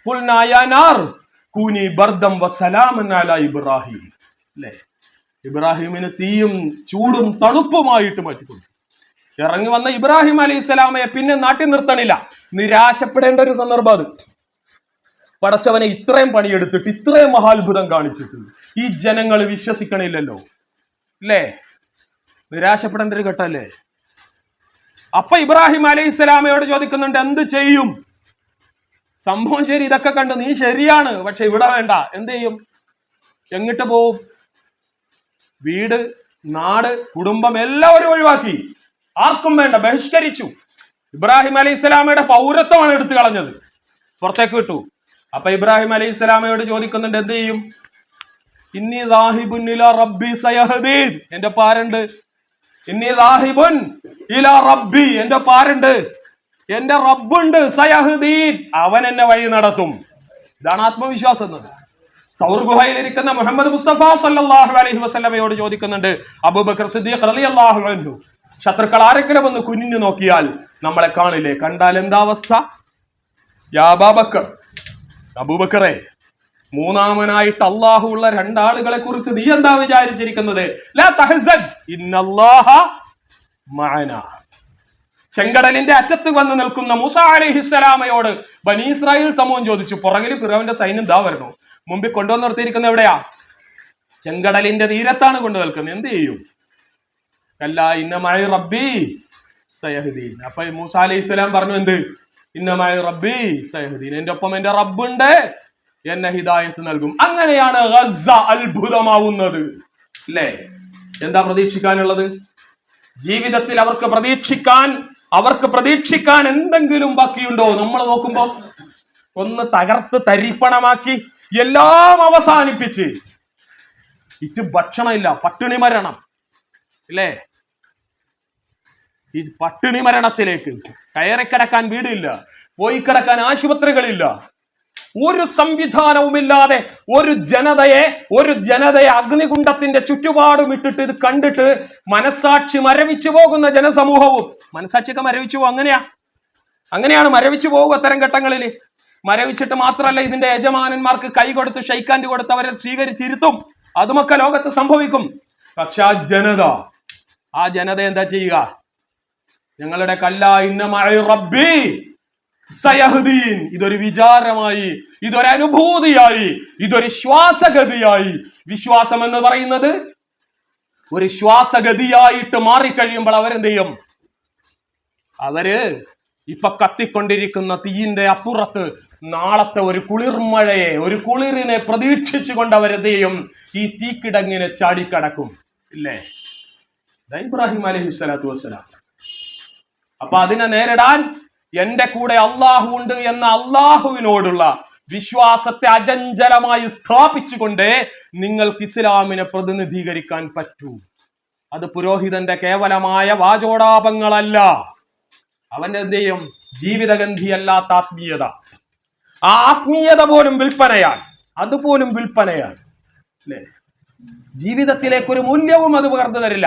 ഖുൽനാ യാ നാർ കൂനി ബർദം വ സലാമൻ അലാ ഇബ്രാഹിം. അല്ലേ? ഇബ്രാഹിമിന് തീയും ചൂടും തണുപ്പുമായിട്ട് മാറ്റിക്കൊണ്ടു. ഇറങ്ങി വന്ന ഇബ്രാഹിം അലൈഹി സ്വലാമയെ പിന്നെ നാട്ടിൽ നിർത്തണില്ല. നിരാശപ്പെടേണ്ട ഒരു സന്ദർഭം അത്. പടച്ചവനെ ഇത്രയും പണിയെടുത്തിട്ട് ഇത്രയും മഹാത്ഭുതം കാണിച്ചിട്ട് ഈ ജനങ്ങൾ വിശ്വസിക്കണില്ലല്ലോ, അല്ലേ? നിരാശപ്പെടേണ്ട ഒരു ഘട്ടല്ലേ? അപ്പൊ ഇബ്രാഹിം അലൈഹി സ്വലാമയോട് ചോദിക്കുന്നുണ്ട്, എന്ത് ചെയ്യും? സംഭവം ശരി, ഇതൊക്കെ കണ്ട് നീ ശരിയാണ്, പക്ഷെ ഇവിടെ വേണ്ട. എന്ത് ചെയ്യും? എങ്ങിട്ട് പോവും? വീട്, നാട്, കുടുംബം എല്ലാവരും ഒഴിവാക്കി. ആർക്കും വേണ്ട, ബഹിഷ്കരിച്ചു. ഇബ്രാഹിം അലൈഹി സ്വലാമയുടെ പൗരത്വമാണ് എടുത്തു കളഞ്ഞത്, പുറത്തേക്ക് വിട്ടു. അപ്പൊ ഇബ്രാഹിം അലൈഹി സ്വലാമയോട് ചോദിക്കുന്നുണ്ട്, എന്ത് ചെയ്യും? ഇന്നി ദാഹിബുൻ ഇലാ റബ്ബി സയഹ്ദീൻ. എന്റെ പാരുണ്ട്. ഇന്നി ദാഹിബുൻ ഇലാ റബ്ബി, എന്റെ പാരുണ്ട്, എന്റെ റബ്ബുണ്ട്. സയഹ്ദീൻ, അവൻ എന്നെ വഴി നടത്തും. ഇതാണ് ആത്മവിശ്വാസം എന്നത്. സൗർ ഗുഹയിലിരിക്കുന്ന മുഹമ്മദ് മുസ്തഫ സല്ലല്ലാഹു അലൈഹി വസല്ലമയോട് ചോദിക്കുന്നുണ്ട് അബൂബക്കർ സിദ്ദീഖ് റളിയല്ലാഹു അൻഹു, ശത്രുക്കൾ ആരെങ്കിലും ഒന്ന് കുനിഞ്ഞു നോക്കിയാൽ നമ്മളെ കാണില്ലേ? കണ്ടാൽ എന്താ അവസ്ഥ? യാ അബൂബക്കർ, അബൂബക്കറെ, മൂന്നാമനായിട്ട് അള്ളാഹു ഉള്ള രണ്ടാളുകളെ കുറിച്ച് നീ എന്താ വിചാരിച്ചിരിക്കുന്നത്? ലാ തഹ്സൻ ഇന്നല്ലാഹ മഅനാ. ചെങ്കടലിന്റെ അറ്റത്ത് വന്ന് നിൽക്കുന്ന മൂസാ അലൈഹിസ്സലാമയോട് ബനി ഇസ്രായേൽ സമൂഹം ചോദിച്ചു. പുറകിൽ ഫിറൗന്റെ സൈന്യം ദാ വരുന്നു. മുമ്പിൽ കൊണ്ടുവന്ന് നിർത്തിയിരിക്കുന്നത് എവിടെയാ? ചെങ്കടലിന്റെ തീരത്താണ് കൊണ്ടു നിൽക്കുന്നത്. എന്ത് ചെയ്യും? അല്ല, ഇന്ന മഅ റബ്ബി സയഹ്ദീൻ. അപ്പൊ മൂസാ അലൈഹിസ്സലാം പറഞ്ഞു, എന്ത്? ഇന്ന മഅ റബ്ബി സയഹ്ദീൻ, എന്റെ ഒപ്പം എന്റെ റബ്ബുണ്ട്, എന്നെ ഹിദായത്ത് നൽകും. അങ്ങനെയാണ് ഗസ്സ അത്ഭുതമാവുന്നത്, അല്ലേ? എന്താ പ്രതീക്ഷിക്കാനുള്ളത്? ജീവിതത്തിൽ അവർക്ക് പ്രതീക്ഷിക്കാൻ എന്തെങ്കിലും ബാക്കിയുണ്ടോ? നമ്മൾ നോക്കുമ്പോ ഒന്ന് തകർത്ത് തരിപ്പണമാക്കി എല്ലാം അവസാനിപ്പിച്ച് ഇറ്റ് ഭക്ഷണമില്ല, പട്ടിണി മരണം, അല്ലേ? ഈ പട്ടിണി മരണത്തിലേക്ക് കയറിക്കിടക്കാൻ വീടില്ല, പോയി കിടക്കാൻ ആശുപത്രികളില്ല, ഒരു സംവിധാനവുമില്ലാതെ ഒരു ജനതയെ അഗ്നികുണ്ഡത്തിന്റെ ചുറ്റുപാടും ഇട്ടിട്ട് ഇത് കണ്ടിട്ട് മനസാക്ഷി മരവിച്ചു പോകുന്ന ജനസമൂഹവും. മനസാക്ഷിയൊക്കെ മരവിച്ചു പോകും. അങ്ങനെയാണ് മരവിച്ചു പോകും അത്തരം ഘട്ടങ്ങളിൽ. മരവിച്ചിട്ട് മാത്രമല്ല, ഇതിന്റെ യജമാനന്മാർക്ക് കൈ കൊടുത്ത് ഷെയ്ക്കാൻഡ് കൊടുത്ത് അവരെ സ്വീകരിച്ചിരുത്തും. അതുമൊക്കെ ലോകത്ത് സംഭവിക്കും. പക്ഷെ ആ ജനത എന്താ ചെയ്യുക? ഞങ്ങളുടെ കല്ലാ ഇന്ന മഅ റബ്ബി സയഹ്ദീൻ, ഇതൊരു വിചാരമായി, ഇതൊരു അനുഭൂതിയായി, ഇതൊരു ശ്വാസഗതിയായി. വിശ്വാസം എന്ന് പറയുന്നത് ഒരു ശ്വാസഗതിയായിട്ട് മാറിക്കഴിയുമ്പോൾ അവരെന്ത് ചെയ്യും? അവര് ഇപ്പൊ കത്തിക്കൊണ്ടിരിക്കുന്ന തീയിന്റെ അപ്പുറത്ത് നാളത്തെ ഒരു കുളിർമഴയെ, ഒരു കുളിരിനെ പ്രതീക്ഷിച്ചുകൊണ്ട് അവരെന്ത് ചെയ്യും? ഈ തീക്കിടങ്ങിനെ ചാടിക്കടക്കും, ഇല്ലേ? ഇബ്രാഹിം അലൈഹിസ്സലാത്തു വസ്സലാം. അപ്പൊ അതിനെ നേരിടാൻ എന്റെ കൂടെ അള്ളാഹു ഉണ്ട് എന്ന അള്ളാഹുവിനോടുള്ള വിശ്വാസത്തെ അചഞ്ചലമായി സ്ഥാപിച്ചുകൊണ്ട് നിങ്ങൾക്ക് ഇസ്ലാമിനെ പ്രതിനിധീകരിക്കാൻ പറ്റൂ. അത് പുരോഹിതന്റെ കേവലമായ വാചോടാപങ്ങളല്ല, അവന്റെ എന്ത് ചെയ്യും? ജീവിതഗന്ധിയല്ലാത്ത ആത്മീയത. ആ ആത്മീയത പോലും വിൽപ്പനയാണ്, അതുപോലും വിൽപ്പനയാണ്, അല്ലേ? ജീവിതത്തിലേക്ക് ഒരു മൂല്യവും അത് പകർന്നു തരില്ല.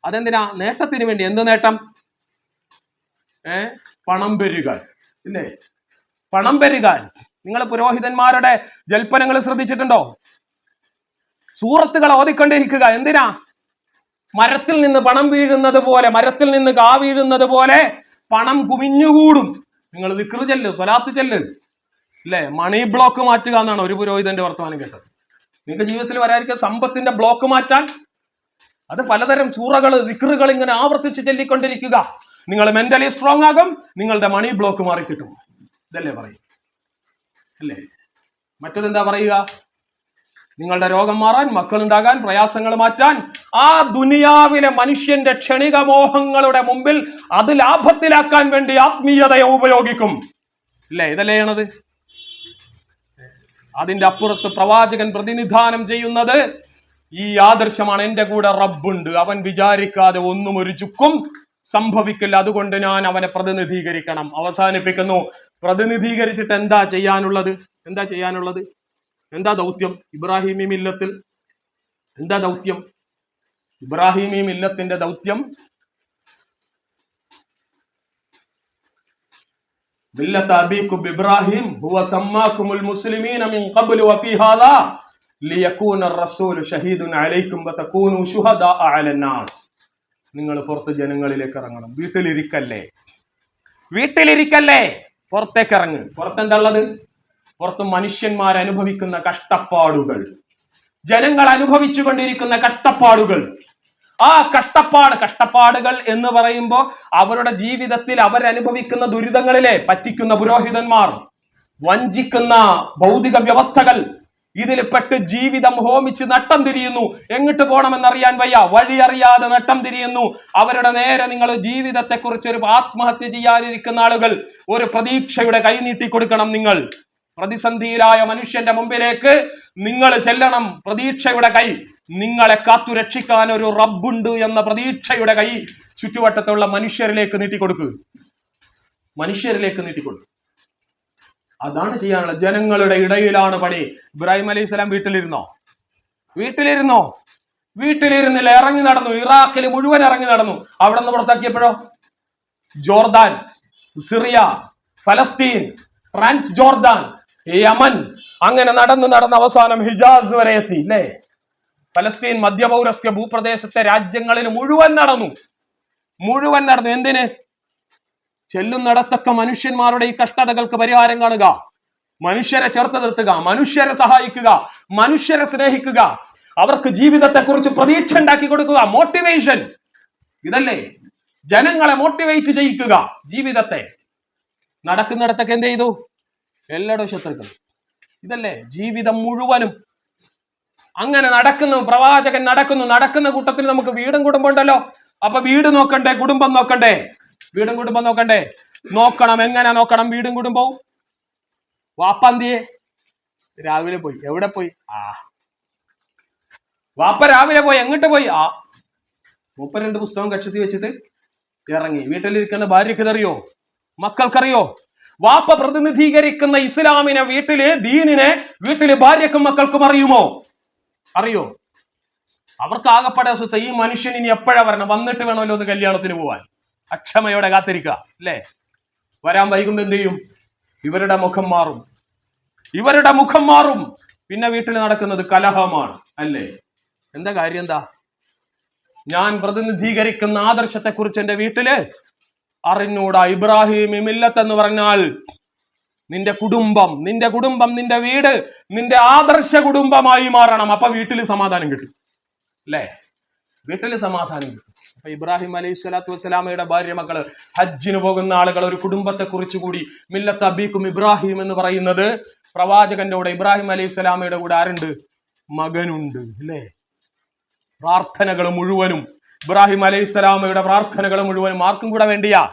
അതെന്തിനാ? നേട്ടത്തിന് വേണ്ടി. എന്ത് നേട്ടം? പണം പെരുകാൻ, ഇല്ലേ? പണം പെരുകാൻ. നിങ്ങൾ പുരോഹിതന്മാരുടെ ജൽപ്പനങ്ങൾ ശ്രദ്ധിച്ചിട്ടുണ്ടോ? സൂറത്തുകൾ ഓതിക്കൊണ്ടിരിക്കുക. എന്തിനാ? മരത്തിൽ നിന്ന് പണം വീഴുന്നത് പോലെ, മരത്തിൽ നിന്ന് കാ വീഴുന്നത് പോലെ പണം കുമിഞ്ഞുകൂടും. നിങ്ങൾ ദിക്റ് ചെല്ല്, സ്വലാത്ത് ചെല്ല്, അല്ലേ? മണി ബ്ലോക്ക് മാറ്റുക എന്നാണ് ഒരു പുരോഹിതന്റെ വർത്തമാനം കേട്ടത്. നിങ്ങൾക്ക് ജീവിതത്തിൽ വരാതിരിക്കുക സമ്പത്തിന്റെ ബ്ലോക്ക് മാറ്റാൻ അത് പലതരം സൂറകൾ, ദിക്റുകൾ ഇങ്ങനെ ആവർത്തിച്ച് ചൊല്ലിക്കൊണ്ടിരിക്കുക. നിങ്ങൾ മെന്റലി സ്ട്രോങ് ആകും, നിങ്ങളുടെ മണി ബ്ലോക്ക് മാറിക്കിട്ടും. ഇതല്ലേ പറയും, അല്ലേ? മറ്റതെന്താ പറയുക? നിങ്ങളുടെ രോഗം മാറാൻ, മക്കളുണ്ടാകാൻ, പ്രയാസങ്ങൾ മാറ്റാൻ, ആ ദുനിയാവിലെ മനുഷ്യന്റെ ക്ഷണിക മോഹങ്ങളുടെ മുമ്പിൽ അത് ലാഭത്തിലാക്കാൻ വേണ്ടി ആത്മീയതയെ ഉപയോഗിക്കും, അല്ലേ? ഇതല്ലേ ആണത്. അതിന്റെ അപ്പുറത്ത് പ്രവാചകൻ പ്രതിനിധാനം ചെയ്യുന്നത് ഈ ആദർശമാണ്. എന്റെ കൂടെ റബ്ബുണ്ട്, അവൻ വിചാരിക്കാതെ ഒന്നും ഒരു ചുക്കും സംഭവിക്കില്ല, അതുകൊണ്ട് ഞാൻ അവനെ പ്രതിനിധീകരിക്കണം. അവസാനിപ്പിക്കുന്നു. പ്രതിനിധീകരിച്ചിട്ട് എന്താ ചെയ്യാനുള്ളത്? എന്താ ദൗത്യം? ഇബ്രാഹിമി മില്ലത്തിൽ എന്താ ദൗത്യം? ഇബ്രാഹിമി മില്ലത്തിന്റെ ദൗത്യം മില്ലത്ത് അബീക്കും ഇബ്രാഹിം ഹുവ സമ്മാക്കുമുൽ മുസ്ലിമീന മിൻ ഖബ്ലു വഫീ ഹാദാ ലിയകൂന റസൂലു ഷഹീദുൻ അലൈക്കും വതകൂനു ശുഹദാഅ അലന്നാസ്. നിങ്ങൾ പുറത്ത് ജനങ്ങളിലേക്ക് ഇറങ്ങണം. വീട്ടിലിരിക്കല്ലേ, പുറത്തേക്ക് ഇറങ്ങ്. പുറത്തെന്താ ഉള്ളത്? പുറത്ത് മനുഷ്യന്മാർ അനുഭവിക്കുന്ന കഷ്ടപ്പാടുകൾ, ജനങ്ങൾ അനുഭവിച്ചു കൊണ്ടിരിക്കുന്ന കഷ്ടപ്പാടുകൾ. ആ കഷ്ടപ്പാടുകൾ എന്ന് പറയുമ്പോൾ അവരുടെ ജീവിതത്തിൽ അവരനുഭവിക്കുന്ന ദുരിതങ്ങളിലെ പറ്റിക്കുന്ന പുരോഹിതന്മാർ, വഞ്ചിക്കുന്ന ഭൗതിക വ്യവസ്ഥകൾ, ഇതിൽ പെട്ട് ജീവിതം ഹോമിച്ച് നട്ടം തിരിയുന്നു. എങ്ങിട്ട് പോകണമെന്നറിയാൻ വയ്യ, വഴി അറിയാതെ നട്ടം തിരിയുന്നു. അവരുടെ നേരെ നിങ്ങൾ ജീവിതത്തെ കുറിച്ച് ഒരു ആത്മഹത്യ ചെയ്യാനിരിക്കുന്ന ആളുകൾ ഒരു പ്രതീക്ഷയുടെ കൈ നീട്ടിക്കൊടുക്കണം. നിങ്ങൾ പ്രതിസന്ധിയിലായ മനുഷ്യന്റെ മുമ്പിലേക്ക് നിങ്ങൾ ചെല്ലണം. പ്രതീക്ഷയുടെ കൈ, നിങ്ങളെ കാത്തു രക്ഷിക്കാൻ ഒരു റബ്ബുണ്ട് എന്ന പ്രതീക്ഷയുടെ കൈ ചുറ്റുവട്ടത്തുള്ള മനുഷ്യരിലേക്ക് നീട്ടിക്കൊടുക്കുക. അതാണ് ചെയ്യാനുള്ളത്. ജനങ്ങളുടെ ഇടയിലാണ് പണി. ഇബ്രാഹിം അലൈഹി സ്വലാം വീട്ടിലിരുന്നില്ല, ഇറങ്ങി നടന്നു. ഇറാഖിൽ മുഴുവൻ ഇറങ്ങി നടന്നു. അവിടെ നിന്ന് പുറത്താക്കിയപ്പോഴോ ജോർദാൻ, സിറിയ, ഫലസ്തീൻ, ട്രാൻസ് ജോർദാൻ, യമൻ, അങ്ങനെ നടന്ന് അവസാനം ഹിജാസ് വരെ എത്തി. അല്ലേ? ഫലസ്തീൻ മധ്യപൗരസ്ത്യ ഭൂപ്രദേശത്തെ രാജ്യങ്ങളിൽ മുഴുവൻ നടന്നു. എന്തിന്? ചെല്ലുന്നിടത്തൊക്കെ മനുഷ്യന്മാരുടെ ഈ കഷ്ടതകൾക്ക് പരിഹാരം കാണുക, മനുഷ്യരെ ചേർത്ത് നിർത്തുക, മനുഷ്യരെ സഹായിക്കുക, മനുഷ്യരെ സ്നേഹിക്കുക, അവർക്ക് ജീവിതത്തെ കുറിച്ച് പ്രതീക്ഷ ഉണ്ടാക്കി കൊടുക്കുക. മോട്ടിവേഷൻ ഇതല്ലേ? ജനങ്ങളെ മോട്ടിവേറ്റ് ചെയ്യിക്കുക. ജീവിതത്തെ നടക്കുന്നിടത്തൊക്കെ എന്ത് ചെയ്തു? എല്ലായിടവും ശത്രുക്കൾ. ഇതല്ലേ ജീവിതം മുഴുവനും? അങ്ങനെ നടക്കുന്നു. പ്രവാചകൻ നടക്കുന്ന കൂട്ടത്തിൽ നമുക്ക് വീടും കുടുംബം ഉണ്ടല്ലോ. അപ്പൊ വീട് നോക്കണ്ടേ, കുടുംബം നോക്കണ്ടേ? വീടും കുടുംബം നോക്കണം. എങ്ങനെ നോക്കണം വീടും കുടുംബവും? വാപ്പന്തിയെ രാവിലെ പോയി. എവിടെ പോയി? വാപ്പ രാവിലെ പോയി. എങ്ങോട്ട് പോയി? 32 പുസ്തകം കക്ഷത്തി വെച്ചിട്ട് ഇറങ്ങി. വീട്ടിലിരിക്കുന്ന ഭാര്യക്കറിയോ? മക്കൾക്കറിയോ? വാപ്പ പ്രതിനിധീകരിക്കുന്ന ഇസ്ലാമിനെ, ദീനിനെ വീട്ടില് ഭാര്യക്കും മക്കൾക്കും അറിയോ? അവർക്ക് ആകെപ്പാടെ ഈ മനുഷ്യൻ ഇനി എപ്പോഴാ വരണം? വന്നിട്ട് വേണമല്ലോ ഒന്ന് കല്യാണത്തിന് പോവാൻ. അക്ഷമയോടെ കാത്തിരിക്കുക. അല്ലേ? വരാൻ വൈകുമ്പോ എന്ത് ചെയ്യും? ഇവരുടെ മുഖം മാറും. പിന്നെ വീട്ടിൽ നടക്കുന്നത് കലഹമാണ്. അല്ലേ? എന്താ കാര്യം? എന്താ? ഞാൻ പ്രതിനിധീകരിക്കുന്ന ആദർശത്തെ കുറിച്ച് എന്റെ വീട്ടില് അറിഞ്ഞൂടാ. ഇബ്രാഹിം മില്ലത്ത് എന്ന് പറഞ്ഞാൽ നിന്റെ കുടുംബം, നിന്റെ വീട്, നിന്റെ ആദർശ കുടുംബമായി മാറണം. അപ്പൊ വീട്ടിൽ സമാധാനം കിട്ടും. അല്ലേ? വീട്ടിൽ സമാധാനം കിട്ടും. അപ്പൊ ഇബ്രാഹിം അലൈഹി സ്വലാത്തു വസ്സലാമയുടെ ഭാര്യ മക്കള്, ഹജ്ജിന് പോകുന്ന ആളുകൾ ഒരു കുടുംബത്തെ കുറിച്ച് കൂടി. മില്ലത്ത് അബീക്കും ഇബ്രാഹിം എന്ന് പറയുന്നത് പ്രവാചകന്റെ കൂടെ, ഇബ്രാഹിം അലൈഹി സ്വലാമയുടെ കൂടെ ആരുണ്ട്? മകനുണ്ട്. അല്ലേ? പ്രാർത്ഥനകൾ മുഴുവനും, ഇബ്രാഹിം അലൈഹി സ്വലാമയുടെ പ്രാർത്ഥനകൾ മുഴുവനും ആർക്കും കൂടെ വേണ്ടിയാ?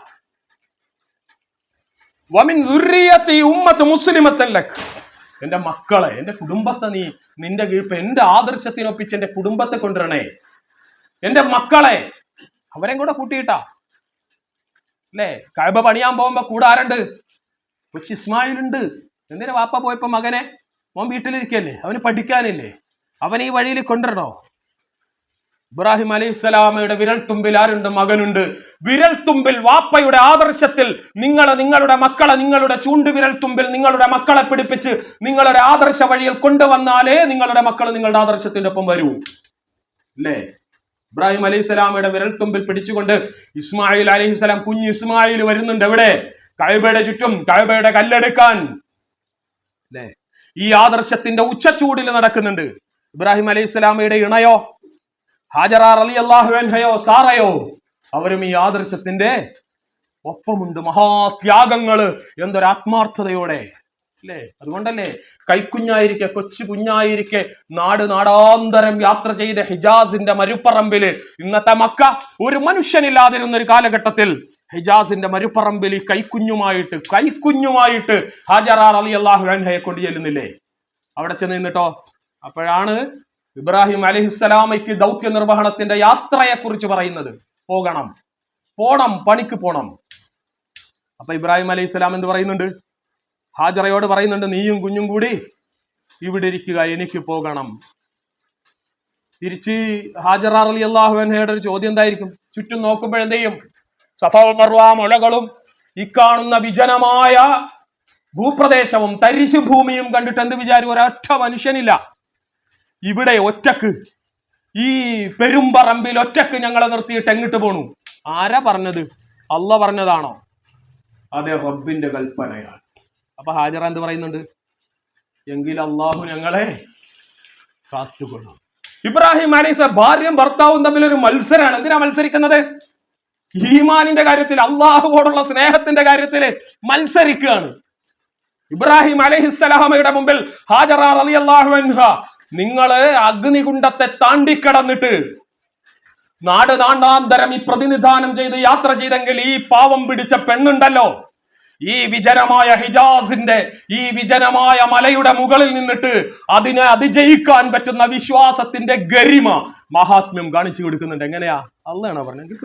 വമിൻ ദുർരിയത്തി ഉമ്മത്ത് മുസ്ലിമത്തൻ ലക്. എന്റെ മക്കളെ, എന്റെ കുടുംബത്തെ നിന്റെ കീഴ്പ്പ് എന്റെ ആദർശത്തിനൊപ്പിച്ച് എന്റെ കുടുംബത്തെ കൊണ്ടുവരണേ. എന്റെ മക്കളെ അവരെ കൂടെ കൂട്ടിയിട്ടാ. അല്ലേ? കഅബ പണിയാൻ പോകുമ്പോ കൂടെ ആരുണ്ട്? കൊച്ചി ഇസ്മായിൽ ഉണ്ട്. എന്തിനാ വാപ്പ പോയപ്പോ മകനെ? മോൻ വീട്ടിലിരിക്കല്ലേ? അവന് പഠിക്കാനില്ലേ? അവൻ ഈ വഴിയിൽ കൊണ്ടുവരണോ? ഇബ്രാഹിം അലൈഹി സ്വലാമയുടെ വിരൽത്തുമ്പിൽ ആരുണ്ട്? മകനുണ്ട്. വിരൽത്തുമ്പിൽ വാപ്പയുടെ ആദർശത്തിൽ നിങ്ങളുടെ മക്കളെ, നിങ്ങളുടെ ചൂണ്ടുവിരൽത്തുമ്പിൽ നിങ്ങളുടെ മക്കളെ പിടിപ്പിച്ച് നിങ്ങളുടെ ആദർശ വഴിയിൽ കൊണ്ടുവന്നാലേ നിങ്ങളുടെ മക്കൾ നിങ്ങളുടെ ആദർശത്തിന്റെ ഒപ്പം വരൂ. അല്ലേ? ഇബ്രാഹിം അലൈഹി സ്വലാമയുടെ വിരൽത്തുമ്പിൽ പിടിച്ചുകൊണ്ട് ഇസ്മായിൽ അലൈഹി സ്വലാം, കുഞ്ഞു ഇസ്മായിൽ വരുന്നുണ്ട്. എവിടെ? കഅബയുടെ ചുറ്റും, കഅബയുടെ കല്ലെടുക്കാൻ. അല്ലേ? ഈ ആദർശത്തിന്റെ ഉച്ചച്ചൂടിൽ നടക്കുന്നുണ്ട്. ഇബ്രാഹിം അലൈഹി സ്വലാമയുടെ ഇണയോ ഹാജറ റളിയല്ലാഹു അൻഹയോ സാറയോ അവരും ഈ ആദർശത്തിന്റെ ഒപ്പമുണ്ട്. മഹാത്യാഗങ്ങള് എന്തൊരാത്മാർത്ഥതയോടെ. അല്ലേ? അതുകൊണ്ടല്ലേ കൈക്കുഞ്ഞായിരിക്കെ, കൊച്ചു കുഞ്ഞായിരിക്കെ നാടാന്തരം യാത്ര ചെയ്ത ഹിജാസിന്റെ മരുപ്പറമ്പില്, ഇന്നത്തെ മക്ക ഒരു മനുഷ്യനില്ലാതിരുന്ന ഒരു കാലഘട്ടത്തിൽ ഹിജാസിന്റെ മരുപ്പറമ്പിൽ കൈക്കുഞ്ഞുമായിട്ട് ഹാജറ റളിയല്ലാഹു അൻഹയെ കൊണ്ട് ചെല്ലുന്നില്ലേ? അവിടെ ചെന്ന് നിന്നിട്ടോ. അപ്പോഴാണ് ഇബ്രാഹിം അലൈഹിസ്സലാമയ്ക്ക് ദൗത്യ നിർവഹണത്തിന്റെ യാത്രയെ കുറിച്ച് പറയുന്നത്. പണിക്ക് പോണം. അപ്പൊ ഇബ്രാഹിം അലൈഹിസ്സലാം എന്ത് പറയുന്നുണ്ട്? ഹാജറയോട് പറയുന്നുണ്ട്, നീയും കുഞ്ഞും കൂടി ഇവിടെ ഇരിക്കുക, എനിക്ക് പോകണം. തിരിച്ച് ഹാജറ റളിയല്ലാഹു അൻഹയുടെ ഒരു ചോദ്യം എന്തായിരിക്കും? ചുറ്റും നോക്കുമ്പോഴെന്ത് ചെയ്യും? സഫ മർവ മുളകളും ഇക്കാണുന്ന വിജനമായ ഭൂപ്രദേശവും തരിശു ഭൂമിയും കണ്ടിട്ട് എന്ത് വിചാരിക്കും? ഒരൊറ്റ മനുഷ്യനില്ല ഇവിടെ, ഒറ്റക്ക് ഈ പെരുമ്പറമ്പിൽ ഒറ്റക്ക് ഞങ്ങളെ നിർത്തിയിട്ട് എങ്ങിട്ട് പോണു? ആരാ പറഞ്ഞത്? അള്ളാഹ് പറഞ്ഞതാണോ? അതെ, റബ്ബിന്റെ കൽപ്പനയാണ്. അപ്പൊ ഹാജറ എന്ത് പറയുന്നുണ്ട്? എങ്കിൽ അള്ളാഹു ഞങ്ങളെ കാത്തുകൊള്ളും. ഇബ്രാഹിം അലൈഹിസ്സലാം ഭാര്യയും ഭർത്താവും തമ്മിൽ ഒരു മത്സരമാണ്. എന്തിനാ മത്സരിക്കുന്നത്? ഈമാനിന്റെ കാര്യത്തിൽ, അള്ളാഹുവോടുള്ള സ്നേഹത്തിന്റെ കാര്യത്തിൽ മത്സരിക്കുകയാണ്. ഇബ്രാഹിം അലൈഹിസ്സലാമയുടെ മുമ്പിൽ ഹാജറ റളിയല്ലാഹു അൻഹ, നിങ്ങള് അഗ്നികുണ്ഡത്തെ താണ്ടിക്കടന്നിട്ട് നാട് നാണ്ടാന്തരം ഈ പ്രതിനിധാനം ചെയ്ത് യാത്ര ചെയ്തെങ്കിൽ ഈ പാവം പിടിച്ച പെണ്ണുണ്ടല്ലോ, ഈ വിജനമായ ഹിജാസിന്റെ ഈ വിജനമായ മലയുടെ മുകളിൽ നിന്നിട്ട് അതിനെ അതിജയിക്കാൻ പറ്റുന്ന വിശ്വാസത്തിന്റെ ഗരിമ, മഹാത്മ്യം കാണിച്ചു കൊടുക്കുന്നുണ്ട്. എങ്ങനെയാ? അള്ളാഹ് പറഞ്ഞെങ്കിൽ